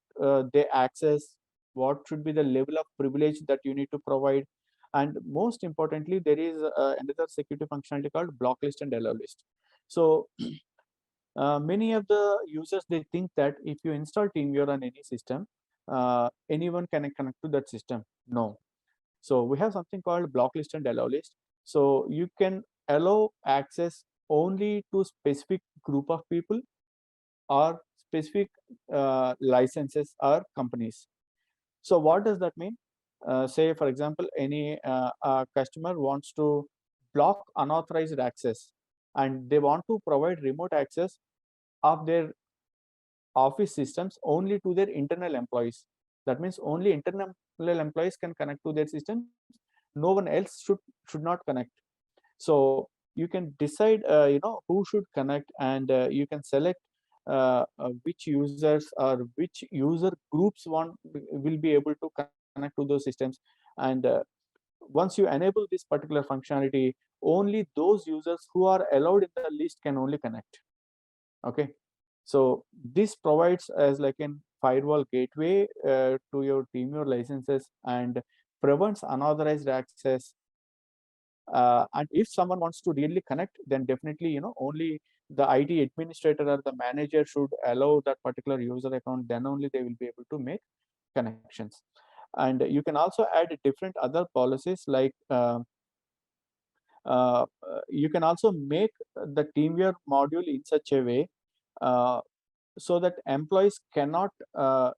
they access, what should be the level of privilege that you need to provide. And most importantly, there is another security functionality called block list and allow list. So many of the users, they think that if you install TeamViewer on any system, anyone can connect to that system. No. So we have something called block list and allow list. So you can allow access only to specific group of people or specific licenses or companies. So what does that mean? Say, for example, any customer wants to block unauthorized access, and they want to provide remote access of their office systems only to their internal employees. That means only internal employees can connect to their systems. No one else should not connect. So you can decide who should connect, and you can select which users or which user groups will be able to connect to those systems. And once you enable this particular functionality, only those users who are allowed in the list can only connect. Okay, so this provides as like a firewall gateway to your TeamViewer licenses and prevents unauthorized access. And if someone wants to really connect, then definitely only the IT administrator or the manager should allow that particular user account. Then only they will be able to make connections. And you can also add different other policies like you can also make the TeamViewer module in such a way so that employees cannot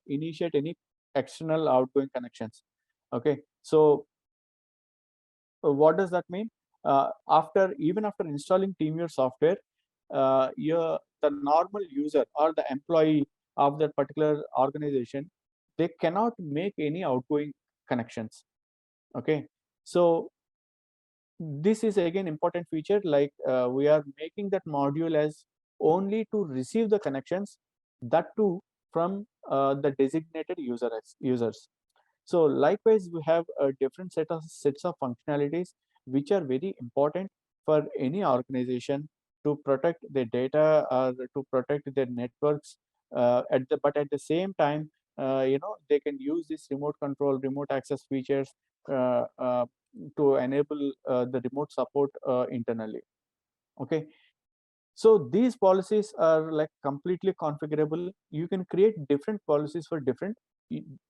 initiate any external outgoing connections. Okay, so what does that mean? Even after installing TeamViewer software, the normal user or the employee of that particular organization, they cannot make any outgoing connections. Okay, so this is again important feature, like we are making that module as only to receive the connections, that too from the designated users. So likewise, we have a different sets of functionalities which are very important for any organization to protect their data or to protect their networks. But at the same time, they can use this remote control, remote access features to enable the remote support internally. Okay, So these policies are like completely configurable. You can create different policies for different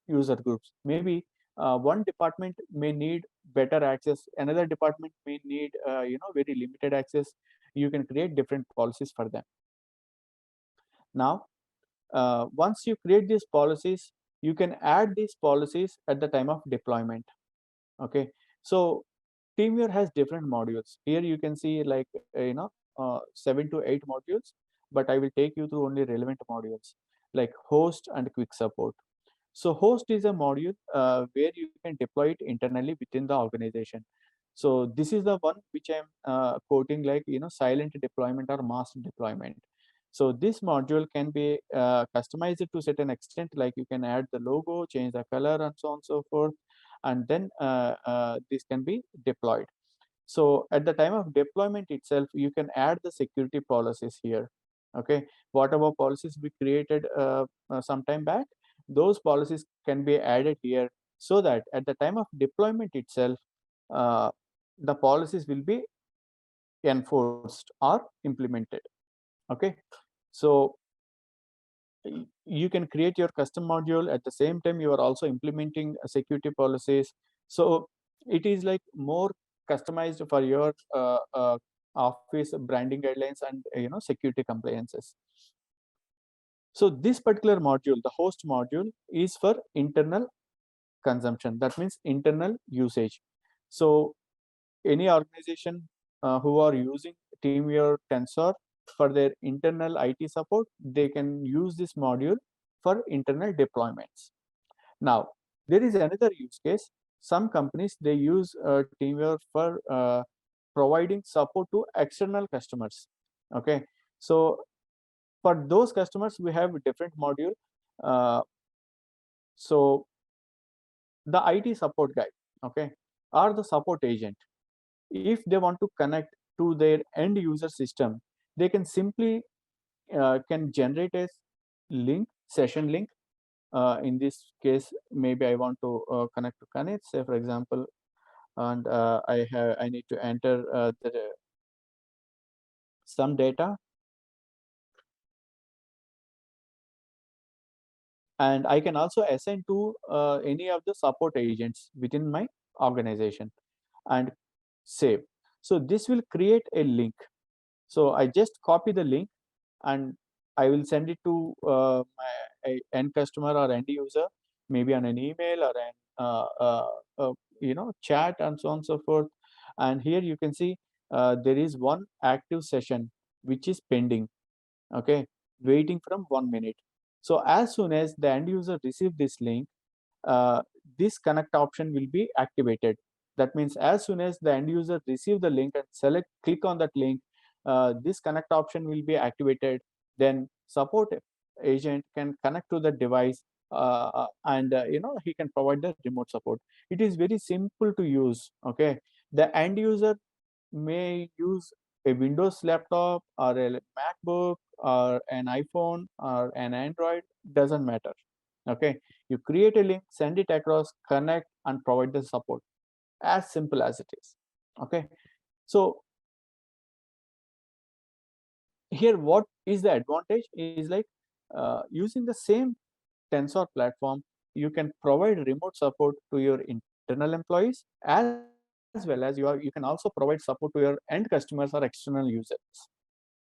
user groups. Maybe one department may need better access, another department may need very limited access. You can create different policies for them. Now once you create these policies, you can add these policies at the time of deployment. Okay, so TeamViewer has different modules. Here you can see like 7 to 8 modules, but I will take you through only relevant modules like host and quick support. So host is a module where you can deploy it internally within the organization. So this is the one which I'm quoting, like silent deployment or mass deployment. So this module can be customized to certain extent, like you can add the logo, change the color, and so on and so forth, and then this can be deployed. So at the time of deployment itself, you can add the security policies here. Okay, whatever policies we created some time back, those policies can be added here, so that at the time of deployment itself, the policies will be enforced or implemented. Okay, so you can create your custom module. At the same time, you are also implementing security policies. So it is like more customized for your office branding guidelines and security compliances. So this particular module, the host module, is for internal consumption. That means internal usage. So any organization who are using TeamViewer Tensor for their internal IT support, they can use this module for internal deployments. Now, there is another use case. Some companies, they use TeamViewer for providing support to external customers. Okay, so for those customers, we have a different module. So the IT support guy, okay, or the support agent, if they want to connect to their end user system, they can simply can generate a link, session link. In this case, maybe I want to connect to Connect, say for example, and I need to enter some data, and I can also assign to any of the support agents within my organization and save. So this will create a link. So I just copy the link and I will send it to my end customer or end user, maybe on an email or an chat and so on and so forth. And here you can see there is one active session which is pending, okay, waiting from 1 minute. So as soon as the end user receive this link, this connect option will be activated. That means as soon as the end user receive the link and click on that link, this connect option will be activated. Then support agent can connect to the device and he can provide the remote support. It is very simple to use. Okay, the end user may use a Windows laptop or a MacBook or an iPhone or an Android, doesn't matter. Okay, you create a link, send it across, connect, and provide the support. As simple as it is. Okay, so here what is the advantage is like using the same Tensor platform, you can provide remote support to your internal employees as well as you can also provide support to your end customers or external users.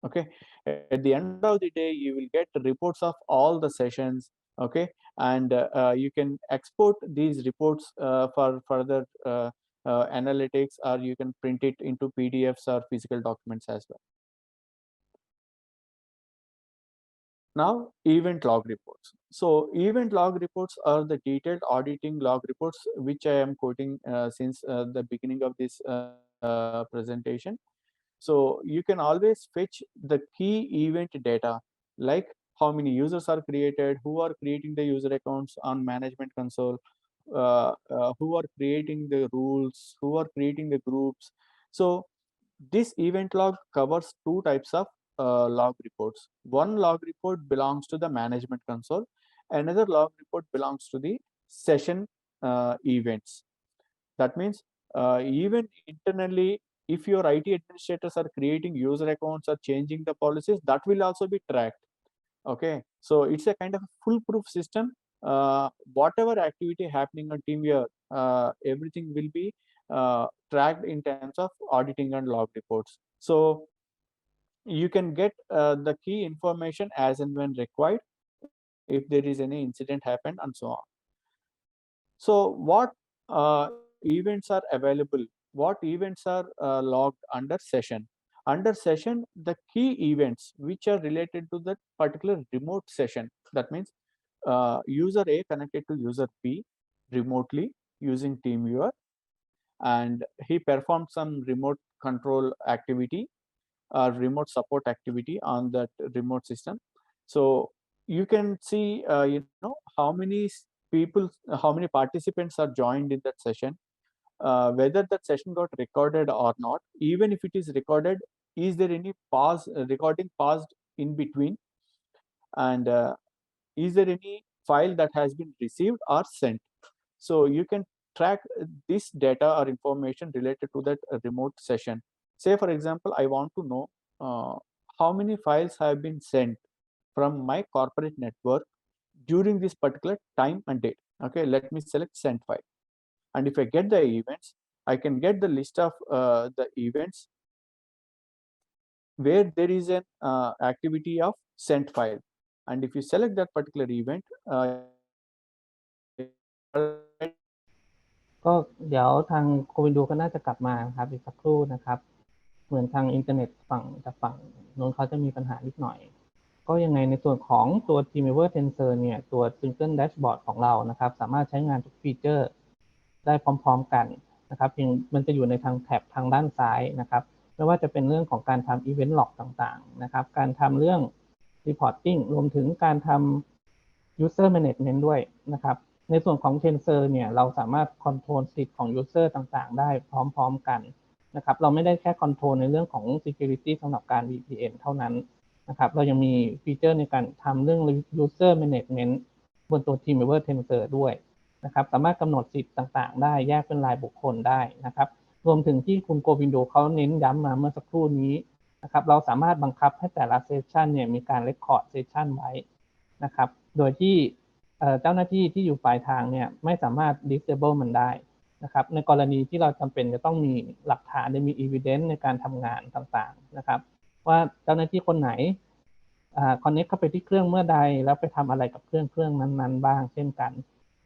Okay, at the end of the day, you will get reports of all the sessions. Okay, and you can export these reports for further analytics, or you can print it into PDFs or physical documents as well. Now, event log reports. So event log reports are the detailed auditing log reports, which I am quoting since the beginning of this presentation. So you can always fetch the key event data, like how many users are created, who are creating the user accounts on management console, who are creating the rules, who are creating the groups. So this event log covers two types of log reports. One log report belongs to the management console. Another log report belongs to the session events. That means even internally, if your IT administrators are creating user accounts or changing the policies, that will also be tracked. Okay, so it's a kind of foolproof system. Whatever activity happening on TeamViewer, everything will be tracked in terms of auditing and log reports. So you can get the key information as and when required, if there is any incident happened and so on. So what events are available? What events are logged under session? Under session, the key events which are related to that particular remote session. That means user A connected to user B remotely using TeamViewer, and he performed some remote control activity or remote support activity on that remote system. So you can see, how many people, how many participants are joined in that session, whether that session got recorded or not. Even if it is recorded, is there any recording paused in between, and is there any file that has been received or sent? So you can track this data or information related to that remote session. Say, for example, I want to know how many files have been sent from my corporate network during this particular time and date. Okay, let me select send file. And if I get the events, I can get the list of the events where there is an activity of sent file. And if you select that particular event, ก็เดี๋ยวทางโควินดูก็น่าจะกลับมาครับอีกสักครู่นะครับเหมือนทางอินเทอร์เน็ตฝั่งโน้นเขาจะมีปัญหานิดหน่อยก็ยังไงในส่วนของตัว TeamViewer Tensor เนี่ยตัว Single Dashboard ของเรานะครับสามารถใช้งานทุกฟีเจอร์ได้พร้อมๆกันนะครับเพียงมันจะอยู่ในทางแท็บทางด้านซ้ายนะครับไม่ว่าจะเป็นเรื่องของการทำ Event Log ต่างๆนะครับการทำเรื่อง Reporting รวมถึงการทำ User Management ด้วยนะครับในส่วนของ Tensor เนี่ยเราสามารถคอนโทรลสิทธิ์ของ User ต่างๆได้พร้อมๆกันนะครับเราไม่ได้แค่คอนโทรลในเรื่องของ Security สำหรับการ VPN เท่านั้นนะครับเรายังมีฟีเจอร์ในการทำเรื่อง User Management บนตัว TeamViewer Tensor ด้วยนะครับสามารถกำหนดสิทธิ์ต่างๆได้แยกเป็นรายบุคคลได้นะครับรวมถึงที่คุณโกวินโดเขาเน้นย้ำมาเมื่อสักครู่นี้นะครับเราสามารถบังคับให้แต่ละเซสชันเนี่ยมีการ Record Session ไว้นะครับโดยที่เจ้าหน้าที่ที่อยู่ปลายทางเนี่ยไม่สามารถ disable มันได้นะครับในกรณีที่เราจำเป็นจะต้องมีหลักฐานมี evidence ในการทำงานต่างๆนะครับว่าเจ้าหน้าที่คนไหนconnect เข้าไปที่เครื่องเมื่อใดแล้วไปทำอะไรกับเครื่องนั้นๆบ้างเช่นกัน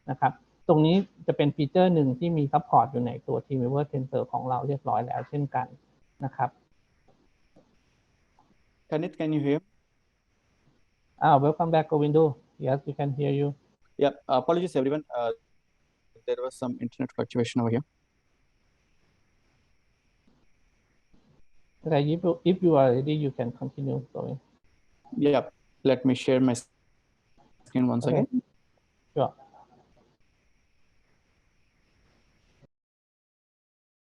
นะครับตรงนี้จะเป็นฟีเจอร์หนึ่งที่มี support อยู่ในตัว TeamViewer Tensor ของเราเรียบร้อยแล้วเช่นกันนะครับ Can you hear? Welcome back Govindu. Yes, we can hear you. Yeah, apologies everyone. There was some internet fluctuation over here. Okay, if you are ready, you can continue going. Yeah, let me share my screen once again. Sure.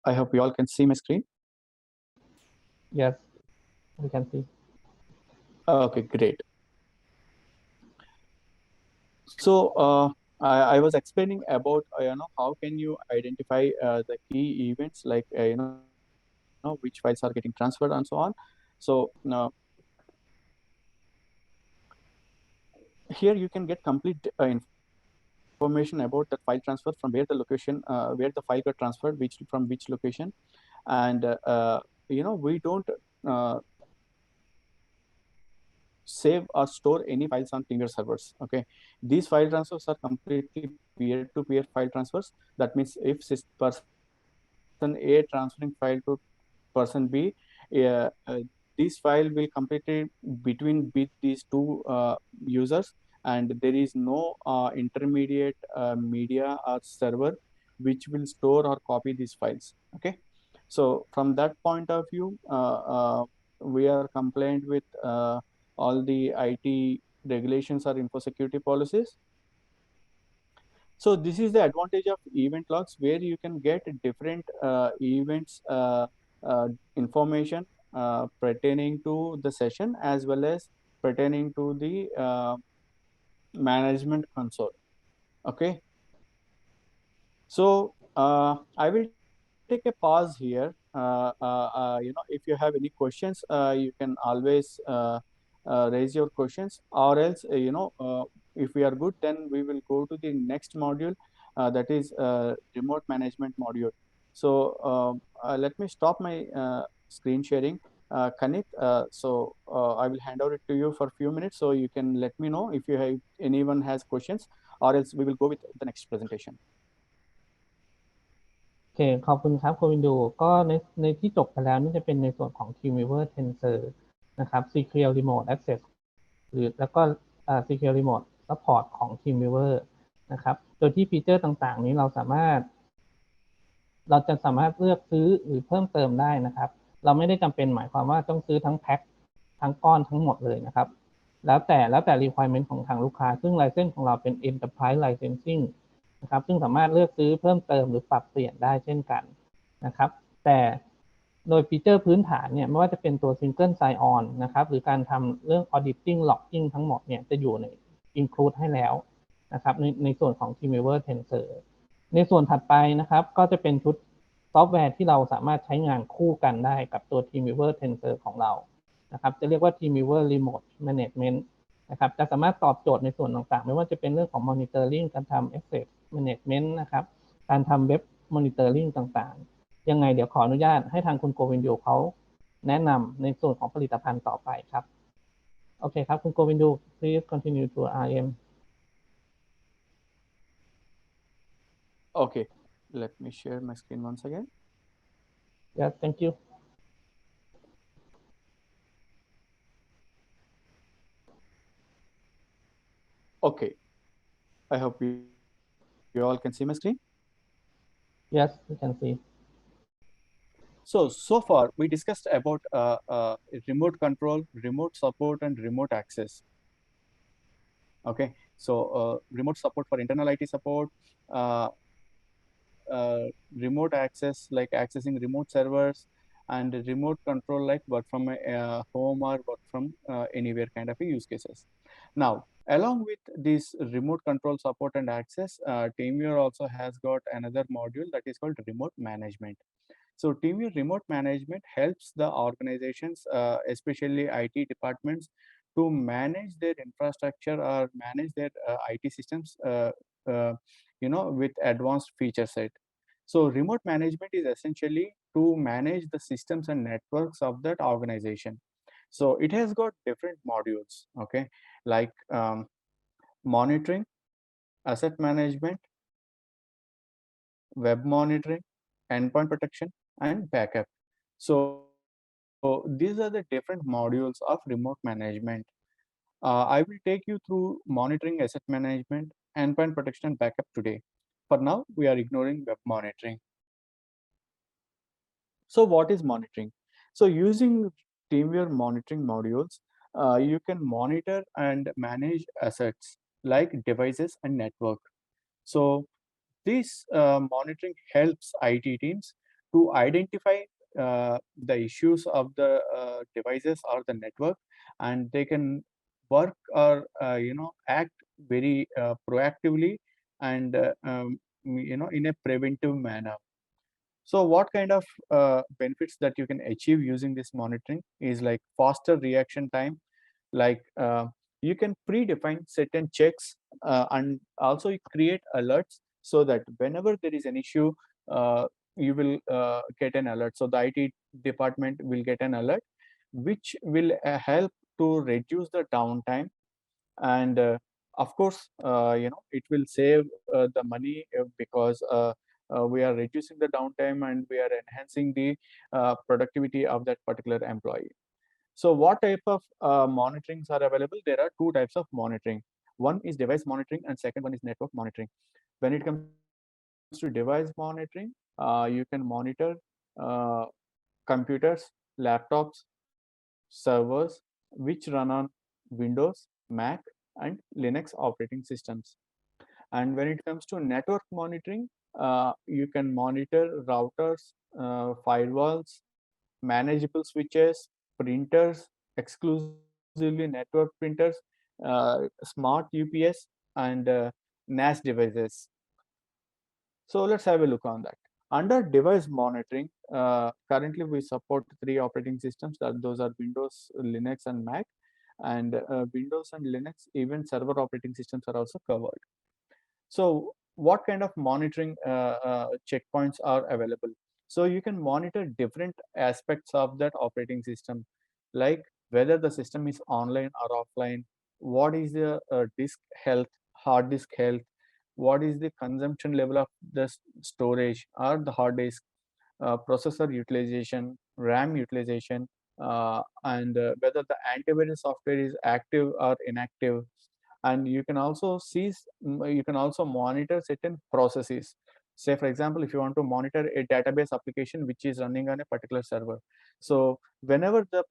I hope you all can see my screen. Yes, we can see. Okay, great. So I was explaining about how can you identify the key events, like which files are getting transferred and so on. So here you can get complete information about the file transfer, from where the location, where the file got transferred, from which location, and we don't save or store any files on TeamViewer servers. Okay, these file transfers are completely peer-to-peer file transfers. That means if person A transferring file to person B, this file will completely between these two users, and there is no intermediate media or server which will store or copy these files. Okay, so from that point of view, we are compliant with all the IT regulations or info security policies. So this is the advantage of event logs, where you can get different events information pertaining to the session as well as pertaining to the management console. Okay, so I will take a pause here. If you have any questions, you can always raise your questions, or else, if we are good, then we will go to the next module, that is remote management module. So let me stop my screen sharing. Kanit, so I will hand over it to you for a few minutes, so you can let me know if anyone has questions, or else we will go with the next presentation. โอเคขอบคุณครับโควินดูก็ในที่จบไปแล้วนี่จะเป็นในส่วนของ TeamViewer Tensor นะครับ Secure Remote Access แล้วก็Secure Remote Support ของ TeamViewer นะครับโดยที่ฟีเจอร์ต่างๆนี้เราจะสามารถเลือกซื้อหรือเพิ่มเติมได้นะครับเราไม่ได้จำเป็นหมายความว่าต้องซื้อทั้งแพ็คทั้งก้อนทั้งหมดเลยนะครับแล้วแต่ requirement ของทางลูกค้าซึ่ง license ของเราเป็น Enterprise Licensing นะครับซึ่งสามารถเลือกซื้อเพิ่มเติมหรือปรับเปลี่ยนได้เช่นกันนะครับแต่โดยฟีเจอร์พื้นฐานเนี่ยไม่ว่าจะเป็นตัว Single Sign On นะครับหรือการทำเรื่อง Auditing Logging ทั้งหมดเนี่ยจะอยู่ใน include ให้แล้วนะครับในส่วนของ TeamViewer Tensor ในส่วนถัดไปนะครับก็จะเป็นชุดซอฟต์แวร์ที่เราสามารถใช้งานคู่กันได้กับตัว TeamViewer Tensor ของเรานะครับจะเรียกว่า TeamViewer Remote Management นะครับจะสามารถตอบโจทย์ในส่วนต่างๆไม่ว่าจะเป็นเรื่องของ Monitoring การทำ Access Management นะครับการทำ Web Monitoring ต่างๆยังไงเดี๋ยวขออนุญาตให้ทางคุณโกวินดูเขาแนะนำในส่วนของผลิตภัณฑ์ต่อไปครับโอเคครับคุณโกวินดู please continue to RM Okay, let me share my screen once again. yes thank you Okay, I hope you all can see my screen. yes you can see So far we discussed about remote control, remote support, and remote access. Okay, so remote support for internal IT support, remote access like accessing remote servers, and remote control like work from home or work from anywhere kind of use cases. Now, along with this remote control support and access, TeamViewer also has got another module that is called remote management. So TeamViewer Remote Management helps the organizations, especially IT departments, to manage their infrastructure or manage their IT systems, with advanced feature set. So remote management is essentially to manage the systems and networks of that organization. So it has got different modules, okay, like monitoring, asset management, web monitoring, endpoint protection, and backup. So these are the different modules of remote management. I will take you through monitoring, asset management, endpoint protection, and backup today. For now, we are ignoring web monitoring. So what is monitoring? So using TeamViewer monitoring modules, you can monitor and manage assets like devices and network. So this monitoring helps IT teams to identify the issues of the devices or the network, and they can work or act very proactively and in a preventive manner. So what kind of benefits that you can achieve using this monitoring is like faster reaction time, like you can predefine certain checks and also create alerts so that whenever there is an issue, you will get an alert. So the IT department will get an alert, which will help to reduce the downtime, and of course, it will save the money because we are reducing the downtime and we are enhancing the productivity of that particular employee. So what type of monitorings are available? There are two types of monitoring. One is device monitoring and second one is network monitoring. When it comes to device monitoring, you can monitor computers, laptops, servers which run on Windows, Mac, and Linux operating systems. And when it comes to network monitoring, you can monitor routers, firewalls, manageable switches, printers, exclusively network printers, smart UPS, and NAS devices. So let's have a look on that. Under device monitoring, currently we support 3 operating systems, that those are Windows, Linux, and Mac. And Windows and Linux, even server operating systems are also covered. So what kind of monitoring checkpoints are available? So you can monitor different aspects of that operating system, like whether the system is online or offline, what is the disk health, hard disk health, what is the consumption level of the storage or the hard disk, processor utilization, RAM utilization, and whether the antivirus software is active or inactive. And you can also you can also monitor certain processes. Say, for example, if you want to monitor a database application which is running on a particular server, so whenever the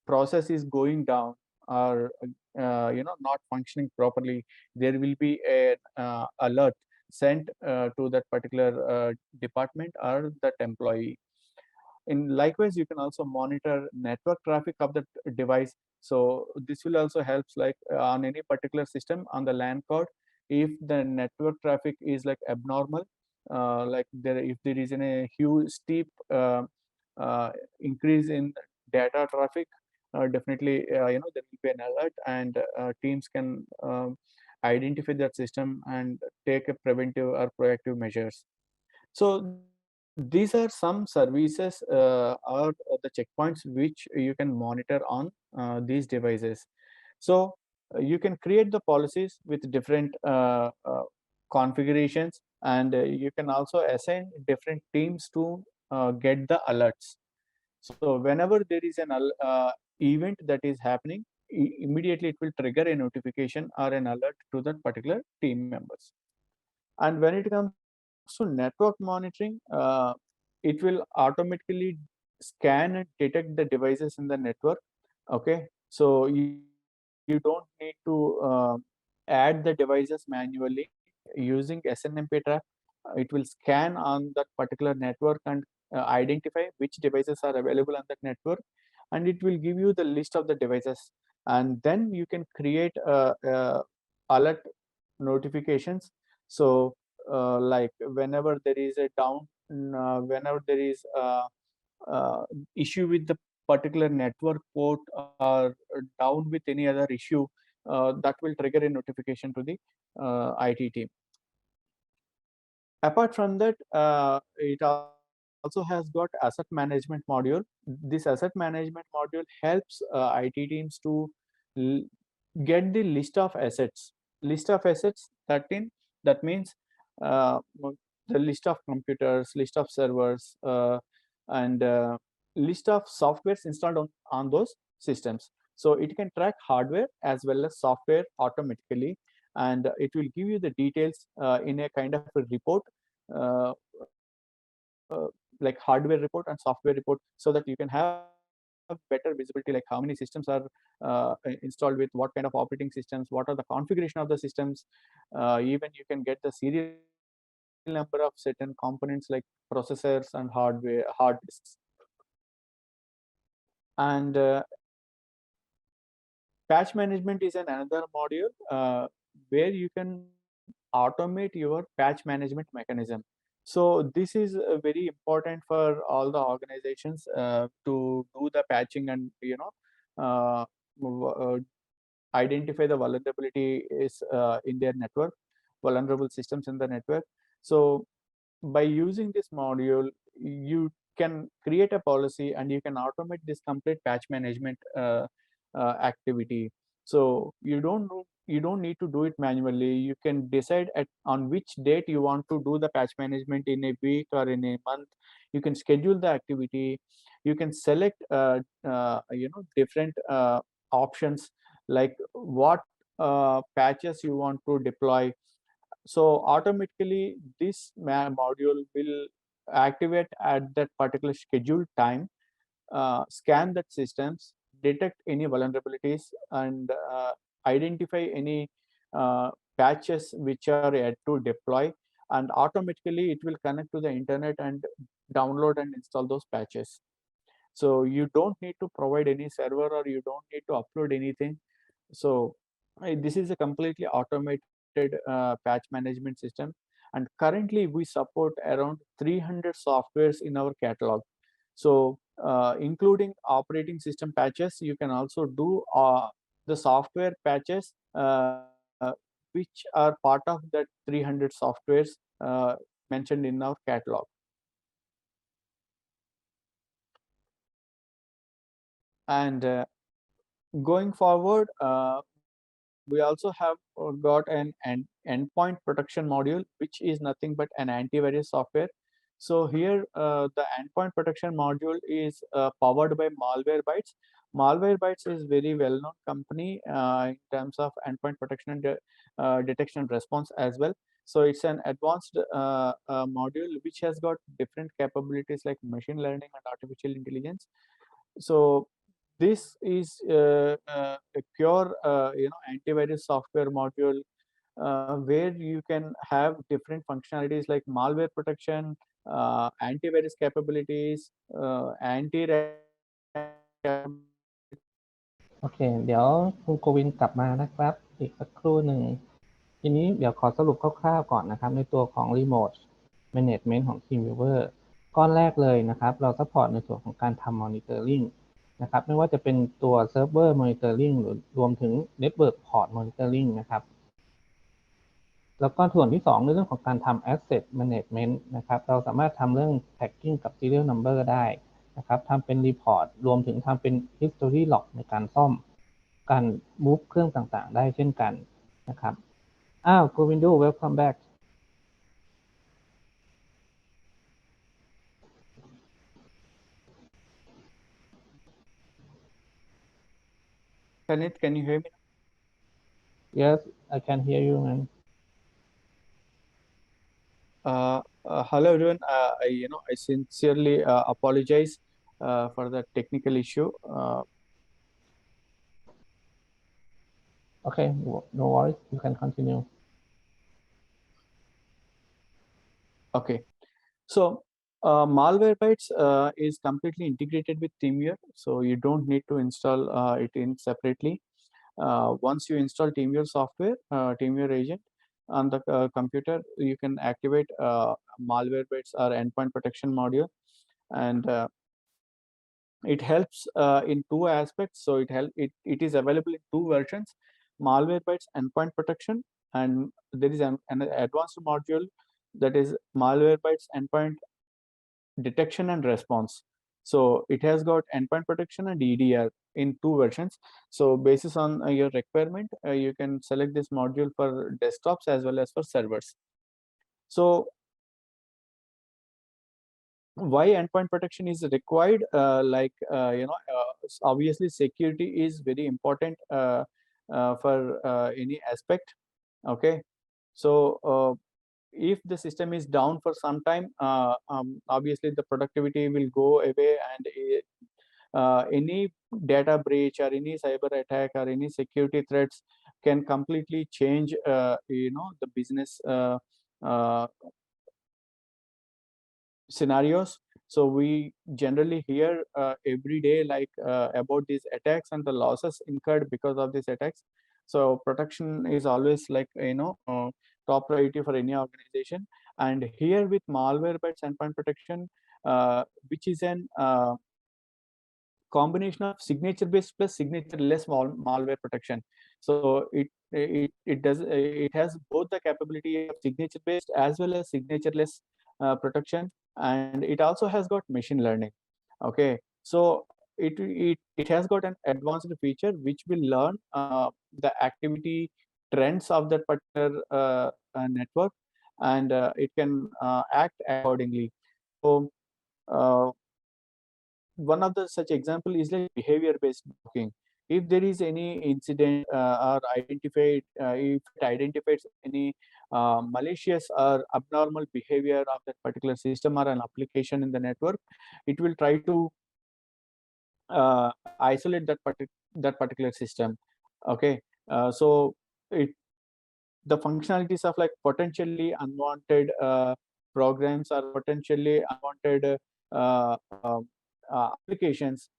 process is going down or not functioning properly, there will be a alert sent to that particular department or that employee. And likewise, you can also monitor network traffic of the device. So this will also helps, like on any particular system on the LAN card, if the network traffic is like abnormal, like if there is a huge steep increase in data traffic, definitely there will be an alert, and teams can identify that system and take a preventive or proactive measures. So these are some services or the checkpoints which you can monitor on these devices. So you can create the policies with different configurations, and you can also assign different teams to get the alerts. So whenever there is an event that is happening, immediately it will trigger a notification or an alert to that particular team members. And when it comes to network monitoring, it will automatically scan and detect the devices in the network. Okay, so you don't need to add the devices manually using SNMP trap. It will scan on that particular network and identify which devices are available on that network, and it will give you the list of the devices, and then you can create alert notifications. So like whenever there is a whenever there is issue with the particular network port or down with any other issue, that will trigger a notification to the IT team. Apart from that, it also has got asset management module. This asset management module helps IT teams to get the list of assets. List of assets, that means the list of computers, list of servers, and list of softwares installed on those systems. So it can track hardware as well as software automatically, and it will give you the details in a kind of a report, uh, like hardware report and software report, so that you can have better visibility, like how many systems are installed with what kind of operating systems, what are the configuration of the systems. Even you can get the serial number of certain components like processors and hard disks. And patch management is another module where you can automate your patch management mechanism. So this is very important for all the organizations to do the patching and identify the vulnerability is in their network, vulnerable systems in the network. So by using this module, you can create a policy and you can automate this complete patch management activity. So you don't need to do it manually. You can decide on which date you want to do the patch management, in a week or in a month. You can schedule the activity. You can select different options, like what patches you want to deploy. So automatically this module will activate at that particular scheduled time, scan that systems, detect any vulnerabilities, and identify any patches which are yet to deploy, and automatically it will connect to the internet and download and install those patches. So you don't need to provide any server, or you don't need to upload anything. So this is a completely automated patch management system. and currently we support around 300 softwares in our catalog. So including operating system patches, you can also do the software patches which are part of that 300 softwares mentioned in our catalog. And going forward, we also have got an endpoint protection module, which is nothing but an antivirus software. So here the endpoint protection module is powered by Malwarebytes. Malwarebytes is very well-known company in terms of endpoint protection and detection and response as well. So it's an advanced module which has got different capabilities like machine learning and artificial intelligence. So this is a pure antivirus software module where you can have different functionalities like malware protection, antivirus capabilities, anti โอเคเดี๋ยวคุณโกวินกลับมานะครับอีกสักครู่หนึ่งทีนี้เดี๋ยวขอสรุปคร่าวๆก่อนนะครับในตัวของ Remote Management ของ TeamViewer ก้อนแรกเลยนะครับเราซัพพอร์ตในส่วนของการทำ Monitoring นะครับไม่ว่าจะเป็นตัว Server Monitoring หรือรวมถึง Network Port Monitoring นะครับแล้วก็ส่วนที่2ในเรื่องของการทำ Asset Management นะครับเราสามารถทำเรื่อง Tagging กับ Serial Number ได้นะครับทำเป็น Report รวมถึงทำเป็น History Log ในการซ่อมการ Move เครื่องต่างๆได้เช่นกันนะครับGovindu, welcome back. Can you hear me? Yes, I can hear you, man. Hello everyone. I sincerely apologize for the technical issue. Okay, no worries. You can continue. Okay, so Malwarebytes is completely integrated with TeamViewer, so you don't need to install it in separately. Once you install TeamViewer software, TeamViewer agent on the computer, you can activate Malwarebytes or endpoint protection module, and it helps in two aspects. So it is available in two versions: Malwarebytes endpoint protection, and there is an advanced module that is Malwarebytes endpoint detection and response. So it has got endpoint protection and EDR in two versions. So basis on your requirement, you can select this module for desktops as well as for servers. So why endpoint protection is required? Obviously security is very important for any aspect. Okay, so if the system is down for some time, obviously the productivity will go away, and any data breach or any cyber attack or any security threats can completely change the business scenarios. So we generally hear every day about these attacks and the losses incurred because of these attacks. So protection is always top priority for any organization. And here with Malwarebytes endpoint protection, which is an combination of signature based plus signature less malware protection. So it has both the capability of signature based as well as signature less protection, and it also has got machine learning. Okay, so it has got an advanced feature which will learn the activity trends of that particular network, and it can act accordingly. So one of the such example is like behavior based blocking. If there is any incident or identified, if it identifies any malicious or abnormal behavior of that particular system or an application in the network, it will try to isolate that particular system. Okay, so the functionalities of like potentially unwanted programs or potentially unwanted applications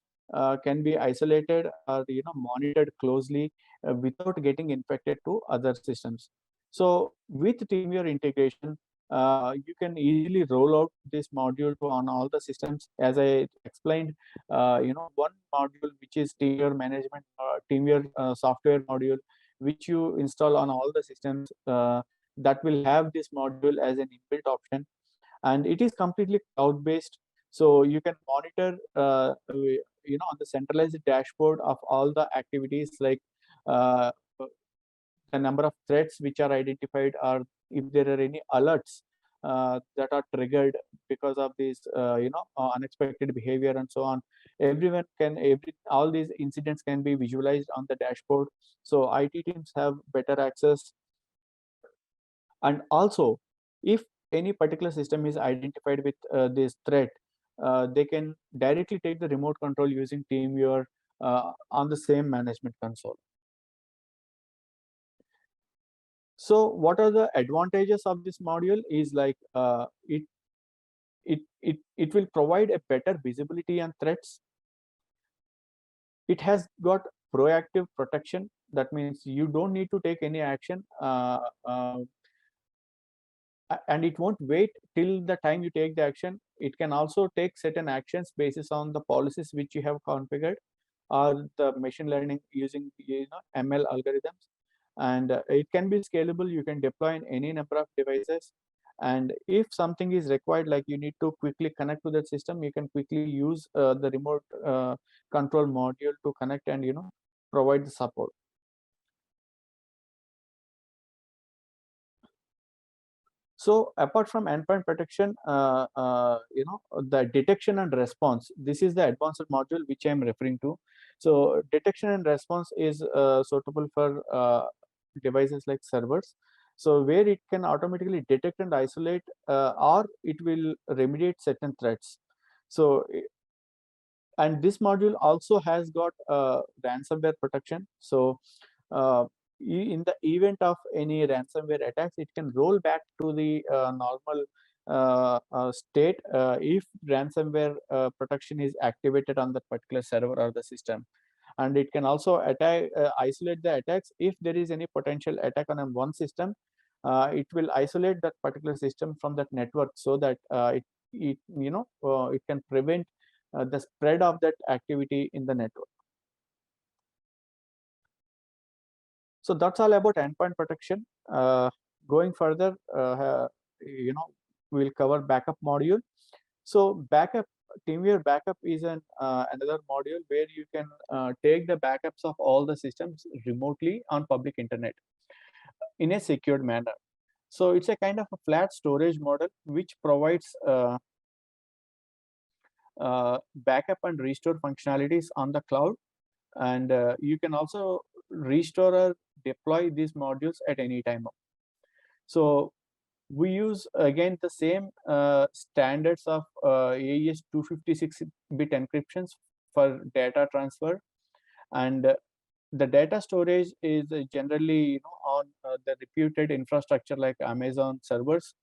can be isolated or monitored closely without getting infected to other systems. So with TeamViewer integration, you can easily roll out this module on all the systems. As I explained, one module which is TeamViewer management, TeamViewer software module, which you install on all the systems, that will have this module as an inbuilt option, and it is completely cloud-based. So you can monitor, on the centralized dashboard of all the activities, like the number of threats which are identified, or if there are any alerts that are triggered because of this, unexpected behavior and so on. All these incidents can be visualized on the dashboard. So IT teams have better access. And also, if any particular system is identified with this threat, they can directly take the remote control using TeamViewer on the same management console. So what are the advantages of this module is like it will provide a better visibility on threats. It has got proactive protection. That means you don't need to take any action, and it won't wait till the time you take the action. It can also take certain actions based on the policies which you have configured, or the machine learning using ML algorithms. And it can be scalable. You can deploy in any number of devices. And if something is required, like you need to quickly connect to that system, you can quickly use the remote control module to connect and provide the support. So apart from endpoint protection, the detection and response, this is the advanced module which I am referring to. So detection and response is suitable for devices like servers. So where it can automatically detect and isolate, or it will remediate certain threats. So, and this module also has got ransomware protection. So in the event of any ransomware attacks, it can roll back to the normal state if ransomware protection is activated on that particular server or the system. And it can also isolate the attacks. If there is any potential attack on one system, it will isolate that particular system from that network, so that it can prevent the spread of that activity in the network. So that's all about endpoint protection. Going further, we'll cover backup module. So backup, TeamViewer backup is another module where you can take the backups of all the systems remotely on public internet in a secured manner. So it's a kind of a flat storage model which provides backup and restore functionalities on the cloud, and you can also restore or deploy these modules at any time. So we use again the same standards of AES 256-bit encryptions for data transfer, and the data storage is generally on the reputed infrastructure like Amazon servers,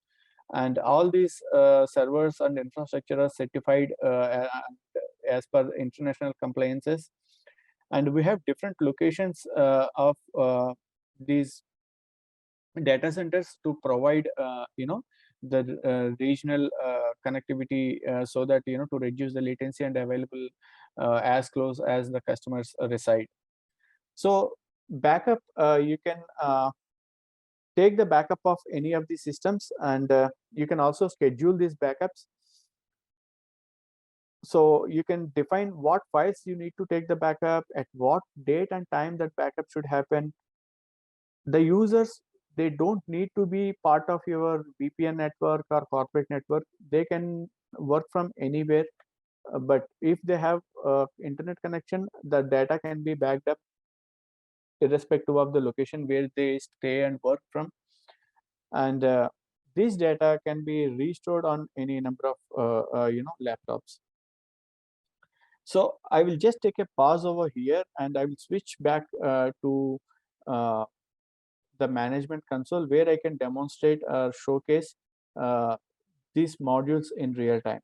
and all these servers and infrastructure are certified as per international compliances. And we have different locations of these data centers to provide the regional connectivity, so that to reduce the latency and available as close as the customers reside. So backup, you can take the backup of any of these systems, and you can also schedule these backups. So you can define what files you need to take the backup, at what date and time that backup should happen. The users, they don't need to be part of your VPN network or corporate network. They can work from anywhere, but if they have internet connection, the data can be backed up irrespective of the location where they stay and work from. And this data can be restored on any number of laptops. So I will just take a pause over here, and I will switch back to the management console, where I can demonstrate or showcase these modules in real time.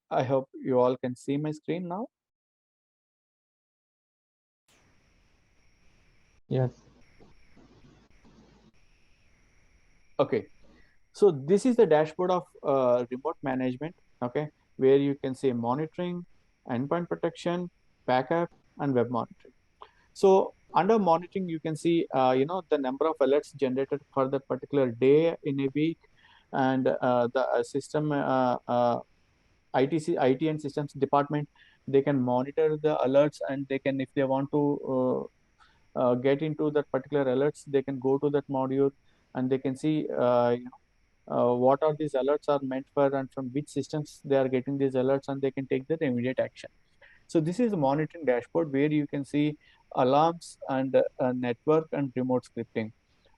I hope you all can see my screen now. Yes. Okay, so this is the dashboard of remote management, okay, where you can see monitoring, endpoint protection, backup, and web monitoring. So under monitoring, you can see, the number of alerts generated for that particular day in a week, and the system IT and systems department, they can monitor the alerts, and they can, if they want to get into that particular alerts, they can go to that module, and they can see what are these alerts are meant for, and from which systems they are getting these alerts, and they can take that immediate action. So this is a monitoring dashboard where you can see alarms and network and remote scripting.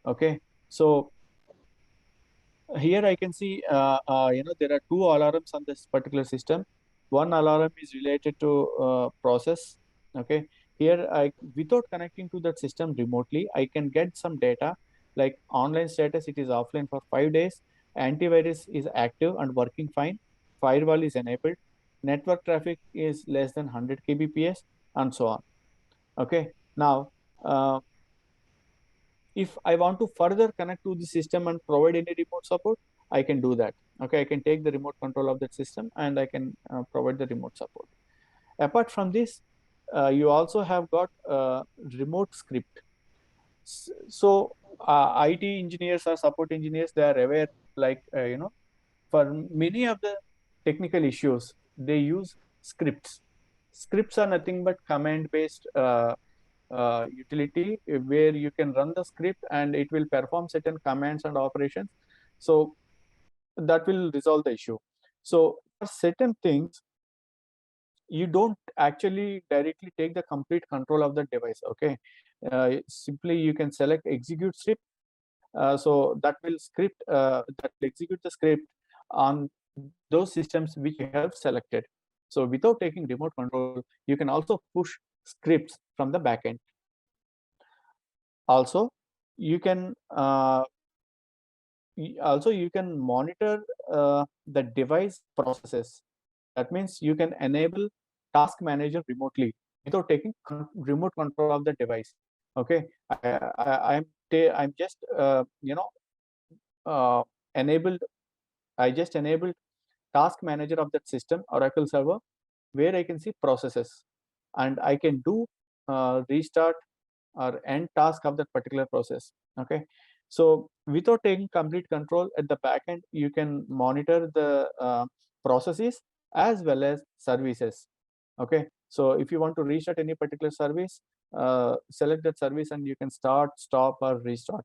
Okay, so here I can see there are two alarms on this particular system. One alarm is related to process. Okay, here without connecting to that system remotely, I can get some data like online status, it is offline for 5 days, antivirus is active and working fine, firewall is enabled, network traffic is less than 100 kbps, and so on. Okay, now if I want to further connect to the system and provide any remote support, I can do that. Okay, I can take the remote control of that system, and I can provide the remote support. Apart from this, you also have got remote script. So IT engineers or support engineers, they are aware, like for many of the technical issues, they use scripts. Scripts are nothing but command-based utility where you can run the script and it will perform certain commands and operations. So that will resolve the issue. So for certain things, you don't actually directly take the complete control of the device. Okay, simply you can select execute script. So that will execute the script on those systems which you have selected. So without taking remote control, you can also push scripts from the backend. Also, you can monitor the device processes. That means you can enable task manager remotely without taking remote control of the device. Okay, I'm just enabled. I just enabled task manager of that system, Oracle server, where I can see processes, and I can do restart or end task of that particular process. Okay, so without taking complete control at the back end, you can monitor the processes as well as services. Okay, so if you want to restart any particular service, select that service and you can start, stop, or restart.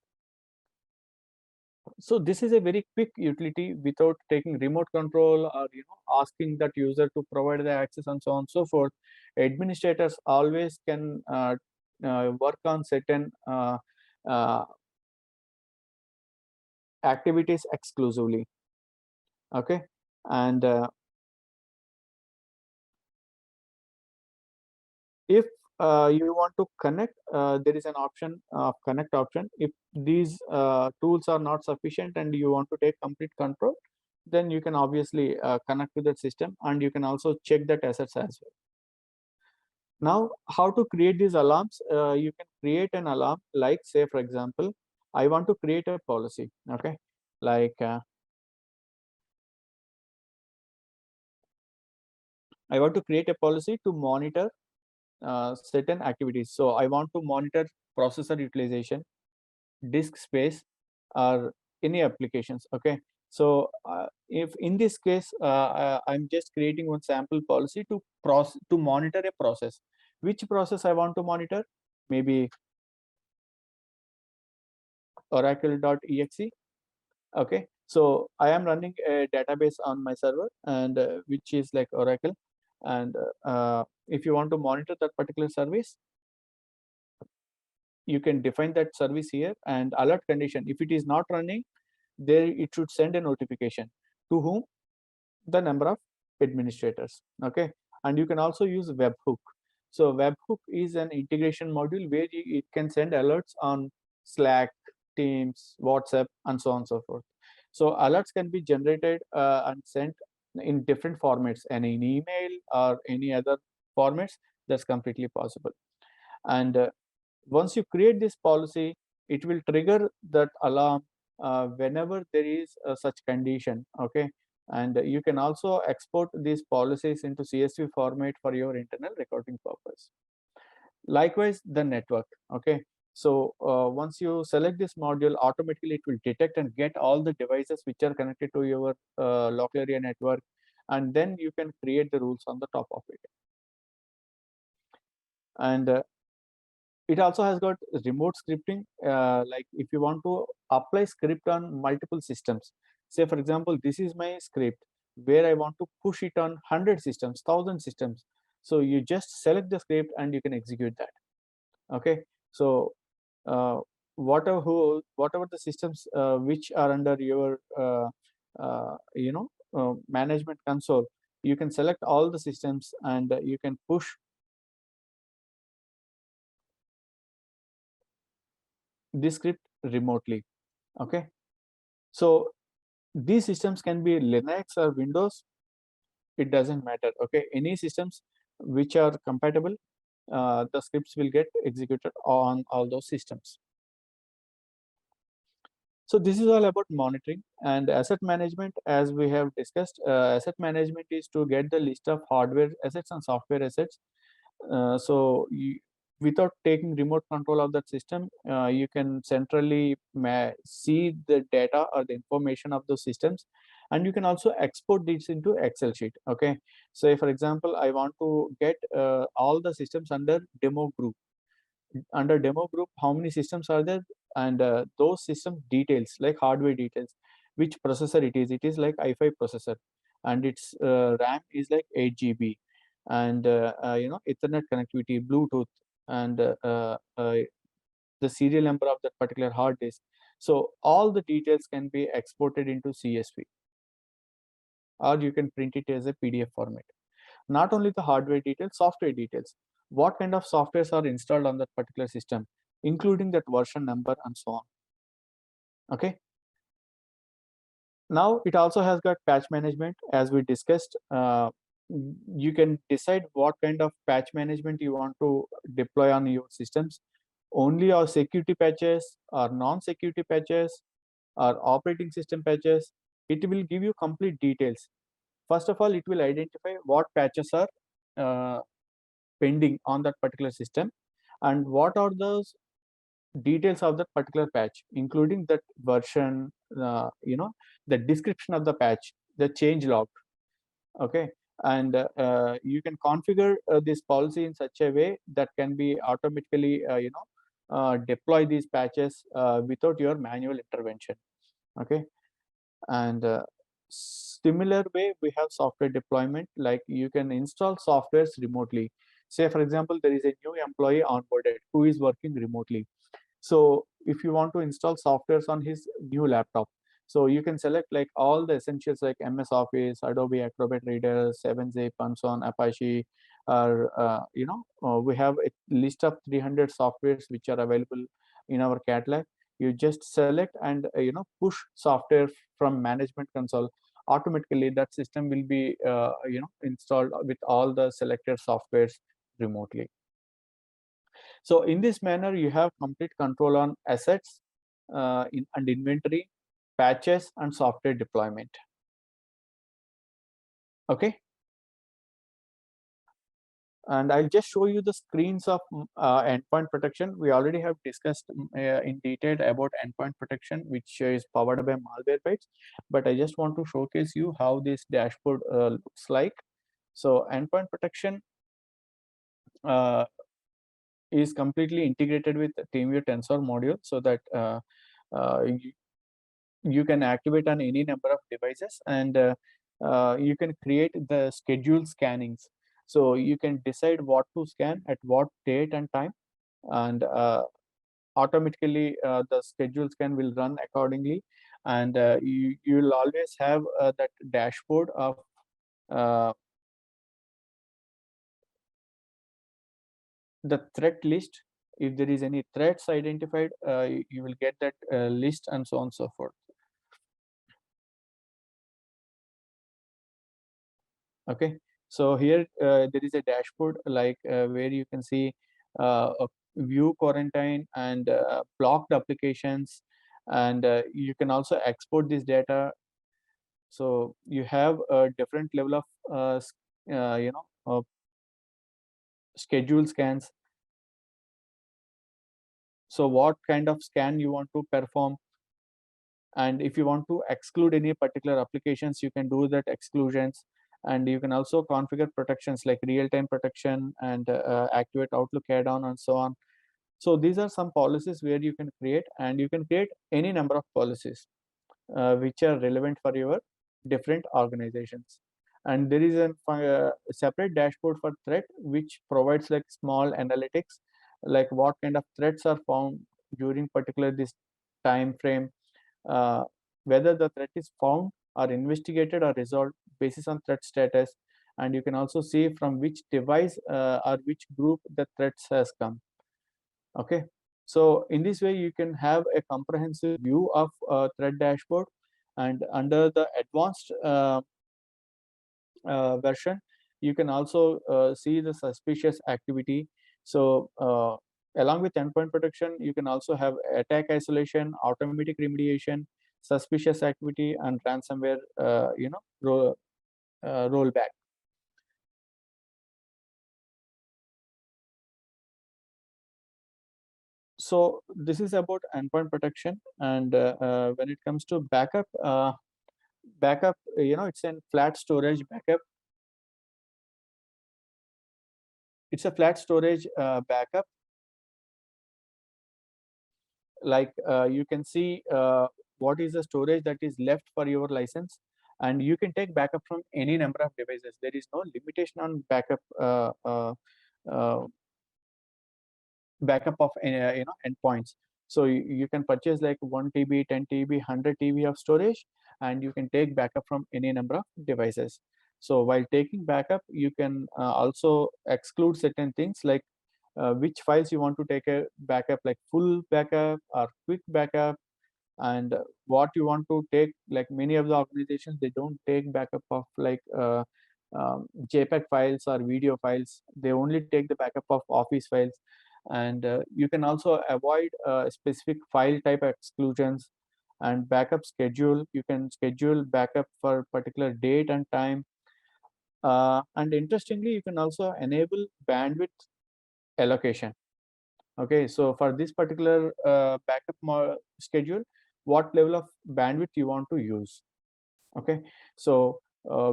So this is a very quick utility without taking remote control or asking that user to provide the access and so on and so forth. Administrators always can work on certain activities exclusively. Okay, and if you want to connect, there is an option of connect option. If these tools are not sufficient and you want to take complete control, then you can obviously connect to that system, and you can also check that assets as well. Now, how to create these alarms? You can create an alarm, like say, for example, I want to create a policy. Okay, like I want to create a policy to monitor certain activities. So I want to monitor processor utilization, disk space, or any applications. Okay, so if in this case I'm just creating one sample policy to monitor a process. Which process I want to monitor? Maybe oracle.exe. Okay, so I am running a database on my server, and which is like Oracle, and if you want to monitor that particular service, you can define that service here, and alert condition, if it is not running, there it should send a notification to whom? The number of administrators. Okay, and you can also use webhook. So webhook is an integration module where it can send alerts on Slack, Teams, WhatsApp, and so on and so forth. So alerts can be generated and sent in different formats, and in email or any other formats, that's completely possible. And once you create this policy, it will trigger that alarm whenever there is such condition. Okay, and you can also export these policies into CSV format for your internal recording purpose. Likewise, the network. Okay, so once you select this module, automatically it will detect and get all the devices which are connected to your local area network, and then you can create the rules on the top of it. And it also has got remote scripting. Like if you want to apply script on multiple systems, say for example, this is my script where I want to push it on 100 systems, 1000 systems. So you just select the script and you can execute that. Okay, so whatever the systems which are under your management console, you can select all the systems and you can push this script remotely. Okay, so these systems can be Linux or Windows, it doesn't matter. Okay, any systems which are compatible, the scripts will get executed on all those systems. So this is all about monitoring and asset management. As we have discussed, asset management is to get the list of hardware assets and software assets. So without taking remote control of that system, you can centrally see the data or the information of those systems, and you can also export this into Excel sheet. Okay, so for example, I want to get all the systems under demo group. Under demo group, how many systems are there, and those system details like hardware details, which processor it is like i5 processor, and its RAM is like 8 GB, and Ethernet connectivity, Bluetooth, and the serial number of that particular hard disk. So all the details can be exported into CSV, or you can print it as a PDF format. Not only the hardware details, software details, what kind of softwares are installed on that particular system, including that version number and so on. Okay, now it also has got patch management. As we discussed, you can decide what kind of patch management you want to deploy on your systems, only or security patches or non-security patches or operating system patches. It will give you complete details. First of all, it will identify what patches are pending on that particular system, and what are those details of that particular patch, including that version, the description of the patch, the change log. Okay, and you can configure this policy in such a way that can be automatically deploy these patches without your manual intervention. Okay, and similar way, we have software deployment, like you can install softwares remotely. Say for example, there is a new employee onboarded who is working remotely. So if you want to install softwares on his new laptop, so you can select like all the essentials like MS Office, Adobe Acrobat Reader, 7-Zip, and so on, Apache, or we have a list of 300 softwares which are available in our catalog. You just select and push software from management console. Automatically that system will be installed with all the selected softwares remotely. So in this manner, you have complete control on assets and inventory, patches, and software deployment. Okay, and I'll just show you the screens of endpoint protection. We already have discussed in detail about endpoint protection, which is powered by Malwarebytes, but I just want to showcase you how this dashboard looks like. So endpoint protection is completely integrated with TeamViewer Tensor module, so that you can activate on any number of devices, and you can create the schedule scannings. So you can decide what to scan at what date and time, and automatically the schedule scan will run accordingly, and you will always have that dashboard of the threat list. If there is any threats identified, you will get that list, and so on and so forth. Okay, so here there is a dashboard like where you can see view quarantine and blocked applications, and you can also export this data. So you have a different level of schedule scans. So what kind of scan you want to perform, and if you want to exclude any particular applications, you can do that exclusions. And you can also configure protections like real-time protection and activate Outlook add-on and so on. So these are some policies where you can create, and you can create any number of policies which are relevant for your different organizations. And there is a separate dashboard for threat, which provides like small analytics, like what kind of threats are found during particular this time frame, whether the threat is found or investigated or resolved basis on threat status. And you can also see from which device or which group the threats has come. Okay, so in this way you can have a comprehensive view of threat dashboard. And under the advanced version, you can also see the suspicious activity. So along with endpoint protection, you can also have attack isolation, automatic remediation, suspicious activity, and ransomware rollback. So this is about endpoint protection. And when it comes to backup, it's a flat storage backup. It's a flat storage backup. Like you can see what is the storage that is left for your license, and you can take backup from any number of devices. There is no limitation on backup backup of endpoints. So you can purchase like 1 TB, 10 TB, 100 TB of storage, and you can take backup from any number of devices. So while taking backup, you can also exclude certain things like which files you want to take a backup, like full backup or quick backup, and what you want to take. Like many of the organizations, they don't take backup of like JPEG files or video files. They only take the backup of Office files. And you can also avoid specific file type exclusions. And backup schedule, you can schedule backup for particular date and time. And interestingly, you can also enable bandwidth allocation. Okay, so for this particular backup schedule, what level of bandwidth you want to use. Okay, so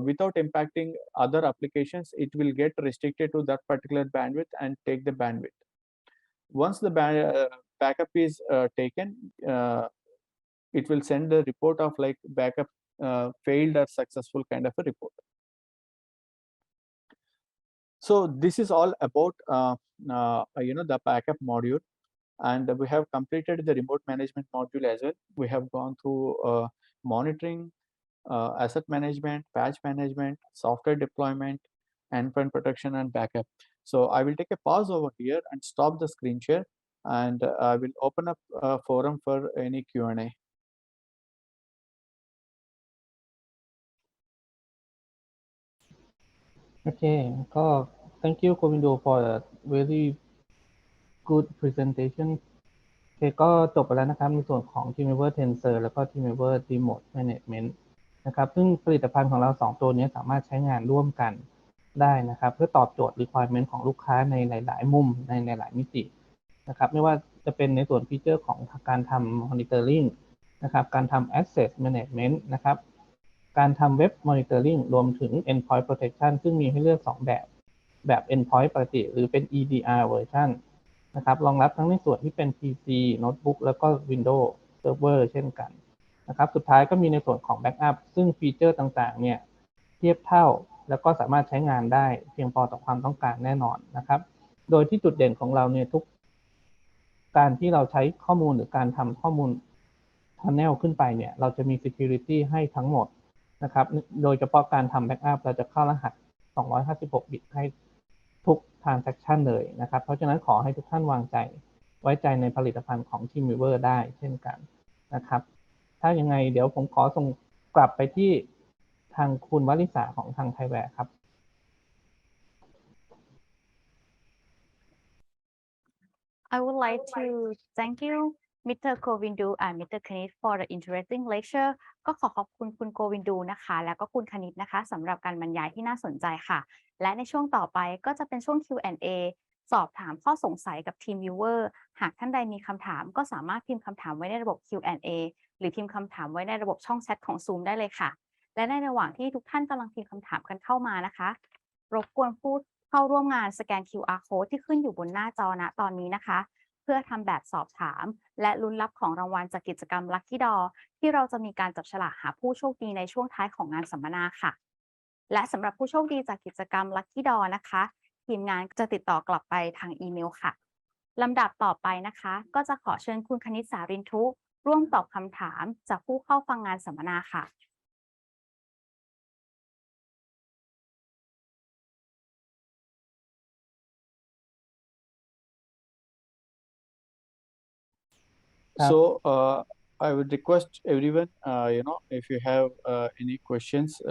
without impacting other applications, it will get restricted to that particular bandwidth and take the bandwidth. Once the backup is taken, it will send the report of like backup failed or successful kind of a report. So this is all about the backup module, and we have completed the remote management module as well. We have gone through monitoring, asset management, patch management, software deployment, endpoint protection, and backup. So I will take a pause over here and stop the screen share, and I will open up a forum for any Q&A. Okay, thank you, Govindu, for a very good presentation. โอเคก็จบไปแล้วนะครับในส่วนของ TeamViewer Tensor แล้วก็ TeamViewer Remote Management นะครับซึ่งผลิตภัณฑ์ของเรา2ตัวนี้สามารถใช้งานร่วมกันได้นะครับเพื่อตอบโจทย์ requirement ของลูกค้าในหลายๆมุมในหลายมิตินะครับไม่ว่าจะเป็นในส่วนฟีเจอร์ของการทำ monitoring นะครับการทำ access management นะครับการทำ web monitoring รวมถึง endpoint protection ซึ่งมีให้เลือก2แบบ endpoint ปกติหรือเป็น EDR version นะครับรองรับทั้งในส่วนที่เป็น PC Notebook แล้วก็ Windows Server เช่นกันนะครับสุดท้ายก็มีในส่วนของ Backup ซึ่งฟีเจอร์ต่างๆเนี่ยเทียบเท่าแล้วก็สามารถใช้งานได้เพียงพอต่อความต้องการแน่นอนนะครับโดยที่จุดเด่นของเราเนี่ยทุกการที่เราใช้ข้อมูลหรือการทำข้อมูล Tunnel ขึ้นไปเนี่ยเราจะมี Security ให้ทั้งหมดนะครับโดยเฉพาะการทำ Backup เราจะเข้ารหัส256 บิตให้ทุก transaction เลยนะครับเพราะฉะนั้นขอให้ทุกท่านไว้ใจในผลิตภัณฑ์ของ TeamViewer ได้เช่นกันนะครับถ้ายังไงเดี๋ยวผมขอส่งกลับไปที่ทางคุณวลิสาของทาง Thaiware ครับ I would like to thank you Mr. Govindu and Mr. Kanit for the interesting lecture ก็ขอบคุณคุณโกวินดูนะคะแล้วก็คุณคณิตนะคะสำหรับการบรรยายที่น่าสนใจค่ะและในช่วงต่อไปก็จะเป็นช่วง Q&A สอบถามข้อสงสัยกับ TeamViewer หากท่านใดมีคำถามก็สามารถพิมพ์คำถามไว้ในระบบ Q&A หรือพิมพ์คำถามไว้ในระบบช่องแชทของ Zoom ได้เลยค่ะและในระหว่างที่ทุกท่านกำลังพิมพ์คำถามกันเข้ามานะคะรบกวนผู้เข้าร่วมงานสแกน QR code ที่ขึ้นอยู่บนหน้าจอณตอนนี้นะคะเพื่อทำแบบสอบถามและลุ้นรับของรางวัลจากกิจกรรม Lucky Draw ที่เราจะมีการจับฉลากหาผู้โชคดีในช่วงท้ายของงานสัมมนาค่ะและสำหรับผู้โชคดีจากกิจกรรม Lucky Draw นะคะทีมงานจะติดต่อกลับไปทางอีเมลค่ะลำดับต่อไปนะคะก็จะขอเชิญคุณคณิตสารินทุร่วมตอบคำถามจากผู้เข้าฟังงานสัมมนาค่ะSo I would request everyone, if you have any questions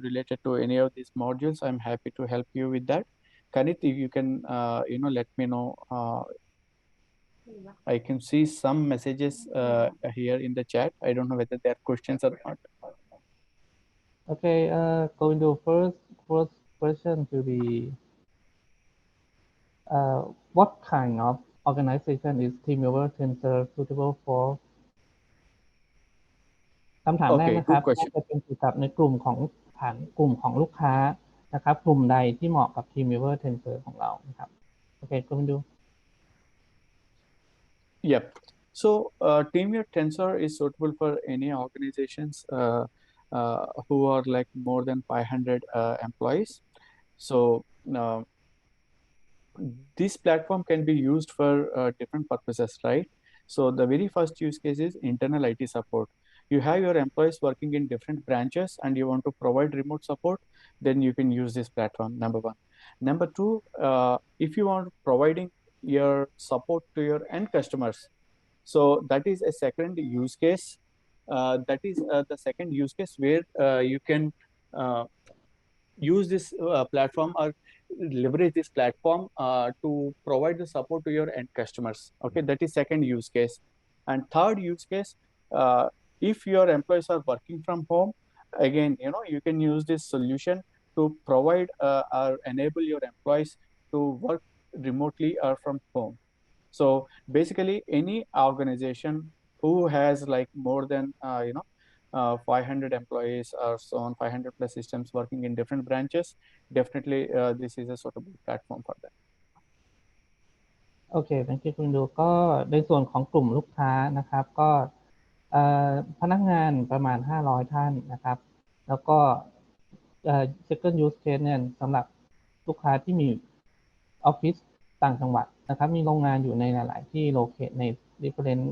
related to any of these modules, I'm happy to help you with that. Kanit, if you can, let me know. I can see some messages here in the chat. I don't know whether they are questions or not. Okay, Govindu, first question will be what kind of organization is TeamViewer Tensor suitable for คำถามแรกนะครับจะเป็นเกี่ยวกับในกลุ่มของฐานกลุ่มของลูกค้านะครับกลุ่มใดที่เหมาะกับ TeamViewer Tensor ของเรานะครับโอเคก็มาดู Yep. So TeamViewer Tensor is suitable for any organizations who are like more than 500 employees. So this platform can be used for different purposes, right? So the very first use case is internal IT support. You have your employees working in different branches and you want to provide remote support, then you can use this platform, number one. Number two, if you want providing your support to your end customers, so that is a second use case. That is the second use case where you can use this platform or leverage this platform to provide the support to your end customers. Okay, that is second use case. And third use case, if your employees are working from home, again, you can use this solution to provide or enable your employees to work remotely or from home. So basically any organization who has like more than 500 employees or so on, 500 plus systems working in different branches, definitely this is a suitable platform for that. โอเค thank you คุณดูก็ในส่วนของกลุ่มลูกค้านะครับก็พนักงานประมาณ500ท่านนะครับแล้วก็second use case เนี่ยสำหรับลูกค้าที่มีออฟฟิศต่างจังหวัดนะครับมีโรงงานอยู่ในหลายๆที่โลเคทใน different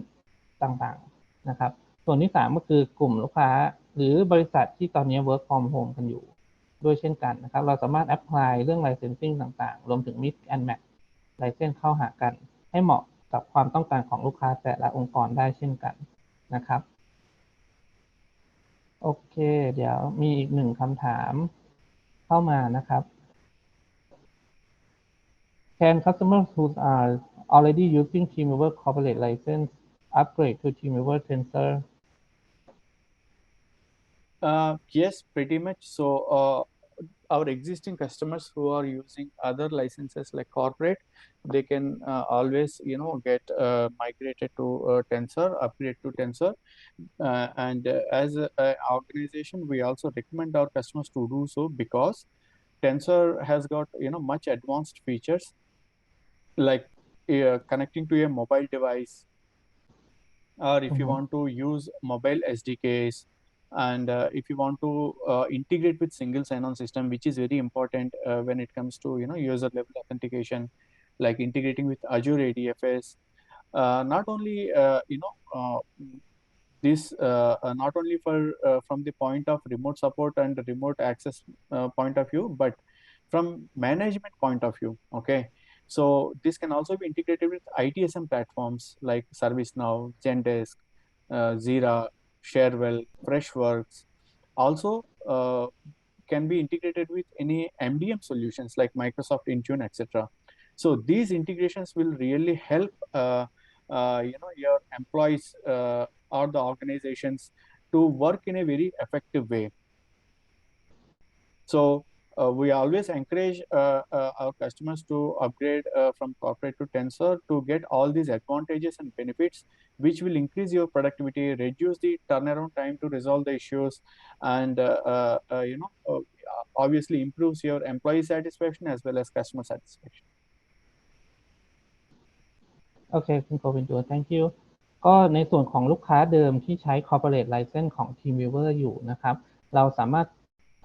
ต่างๆนะครับส่วนที่3ก็คือกลุ่มลูกค้าหรือบริษัทที่ตอนนี้ work from home กันอยู่ด้วยเช่นกันนะครับเราสามารถ apply เรื่อง licensing ต่างๆรวมถึง mix and match license เข้าหากันให้เหมาะกับความต้องการของลูกค้าแต่ละองค์กรได้เช่นกันนะครับโอเคเดี๋ยวมีอีกหนึ่งคำถามเข้ามานะครับ Can customers who are already using TeamViewer corporate license upgrade to TeamViewer Tensor? Yes, pretty much. So our existing customers who are using other licenses like corporate, they can always get migrated to Tensor, upgrade to Tensor, and as an organization we also recommend our customers to do so because Tensor has got much advanced features like connecting to a mobile device, or if you want to use mobile SDKs, and if you want to integrate with single sign-on system, which is very important when it comes to user level authentication, like integrating with Azure ADFS. Not only this not only for from the point of remote support and remote access point of view, but from management point of view. Okay, so this can also be integrated with ITSM platforms like ServiceNow, Zendesk, Jira, Sharewell, Freshworks. Also can be integrated with any MDM solutions like Microsoft Intune, etc. So these integrations will really help your employees or the organizations to work in a very effective way. So we always encourage our customers to upgrade from corporate to Tensor to get all these advantages and benefits, which will increase your productivity, reduce the turnaround time to resolve the issues, and obviously improves your employee satisfaction as well as customer satisfaction. โอเคคุณโกวินดู thank you ก็ในส่วนของลูกค้าเดิมที่ใช้ corporate license ของ TeamViewer อยู่นะครับเราสามารถ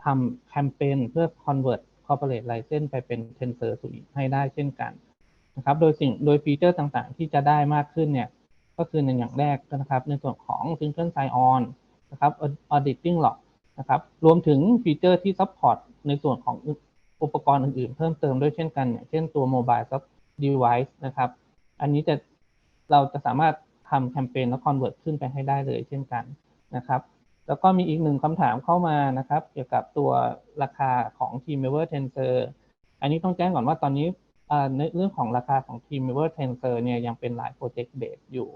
ทำแคมเปญเพื่อ convert corporate license ไปเป็น Tensor Suite ให้ได้เช่นกันนะครับโดยฟีเจอร์ต่างๆที่จะได้มากขึ้นเนี่ยก็คือในอย่างแรกนะครับในส่วนของ Single Sign On นะครับ Auditing Log นะครับรวมถึงฟีเจอร์ที่ support ในส่วนของอุปกรณ์อื่นๆเพิ่มเติมด้วยเช่นกันอย่างเช่นตัว Mobile Device นะครับอันนี้เราจะสามารถทำแคมเปญแล้ว convert ขึ้นไปให้ได้เลยเช่นกันนะครับแล้วก็มีอีกหนึ่งคำถามเข้ามานะครับเกี่ยวกับตัวราคาของ TeamViewer Tensor อันนี้ต้องแจ้งก่อนว่าตอนนี้ในเรื่องของราคาของ TeamViewer Tensor เนี่ยยังเป็นหลาย Project Base อยู่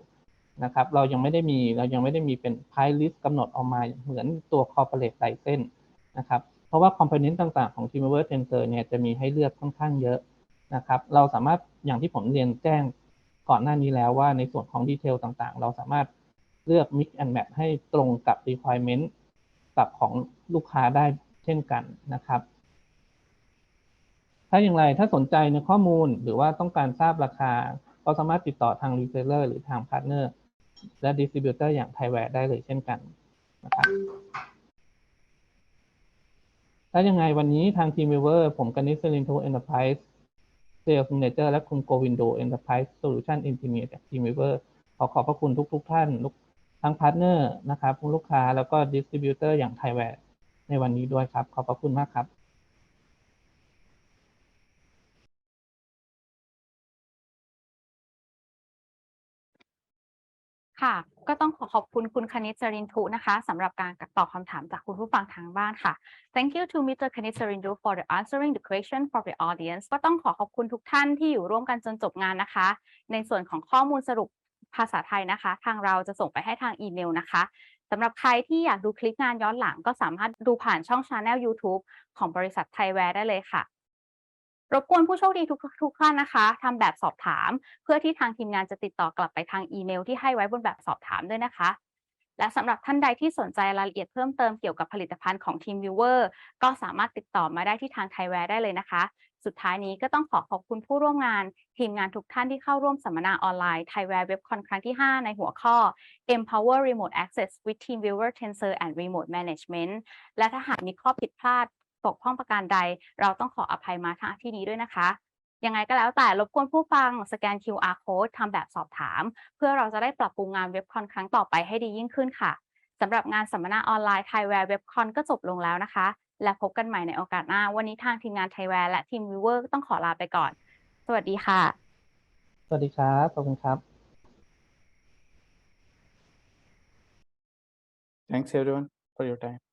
นะครับเรายังไม่ได้มีเป็น Price List กำหนดออกมาเหมือนตัว Corporate License นะครับเพราะว่า Component ต่างๆของ TeamViewer Tensor เนี่ยจะมีให้เลือกค่อนข้างเยอะนะครับเราสามารถอย่างที่ผมเรียนแจ้งก่อนหน้านี้แล้วว่าในส่วนของดีเทลต่างๆเราสามารถเลือก mix and match ให้ตรงกับ requirement กับของลูกค้าได้เช่นกันนะครับถ้าอย่างไรถ้าสนใจในข้อมูลหรือว่าต้องการทราบราคาก็สามารถติดต่อทาง reseller หรือทาง partner และ distributor อย่าง Thaiware ได้เลยเช่นกันนะครับถ้ายังไงวันนี้ทาง TeamViewer ผมกนิษฐ์ Sirintu Enterprise Sales Manager และคุณโกวินดู Enterprise Solution Engineer จาก TeamViewer ขอบพระคุณทุกท่านทั้งพาร์ทเนอร์นะครับลูกค้าแล้วก็ดิสทริบิวเตอร์อย่าง Thaiware ในวันนี้ด้วยครับขอบพระคุณมากครับค่ะก็ต้องขอบคุณคุณคณิต จรินทุนะคะสำหรับการตอบคำถามจากคุณผู้ฟังทางบ้านค่ะ Thank you to Mr. คณิต จรินทุ for the answering the question for the audience ก็ต้องขอบคุณทุกท่านที่อยู่ร่วมกันจนจบงานนะคะในส่วนของข้อมูลสรุปภาษาไทยนะคะทางเราจะส่งไปให้ทางอีเมลนะคะสำหรับใครที่อยากดูคลิปงานย้อนหลังก็สามารถดูผ่านช่อง Channel YouTube ของบริษัท Thaiware ได้เลยค่ะรบกวนผู้โชคดีทุกท่านนะคะทำแบบสอบถามเพื่อที่ทางทีมงานจะติดต่อกลับไปทางอีเมลที่ให้ไว้บนแบบสอบถามด้วยนะคะและสำหรับท่านใดที่สนใจรายละเอียดเพิ่มเติมเกี่ยวกับผลิตภัณฑ์ของ TeamViewer ก็สามารถติดต่อมาได้ที่ทาง Thaiware ได้เลยนะคะสุดท้ายนี้ก็ต้องขอบคุณผู้ร่วมงานทีมงานทุกท่านที่เข้าร่วมสัมมนาออนไลน์ Thaiware WEBCON ครั้งที่ 5 ในหัวข้อ Empower Remote Access with TeamViewer Tensor and Remote Management และถ้าหากมีข้อผิดพลาดบกพร่องประการใดเราต้องขออภัยมาณที่นี้ด้วยนะคะยังไงก็แล้วแต่รบกวนผู้ฟังสแกน QR Code ทำแบบสอบถามเพื่อเราจะได้ปรับปรุงงาน WEBCON ครั้งต่อไปให้ดียิ่งขึ้นค่ะสำหรับงานสัมมนาออนไลน์ Thaiware WEBCON ก็จบลงแล้วนะคะและพบกันใหม่ในโอกาสหน้าวันนี้ทางทีมงาน Thaiware และ TeamViewer ต้องขอลาไปก่อนสวัสดีค่ะสวัสดีครับขอบคุณครับ Thanks everyone for your time.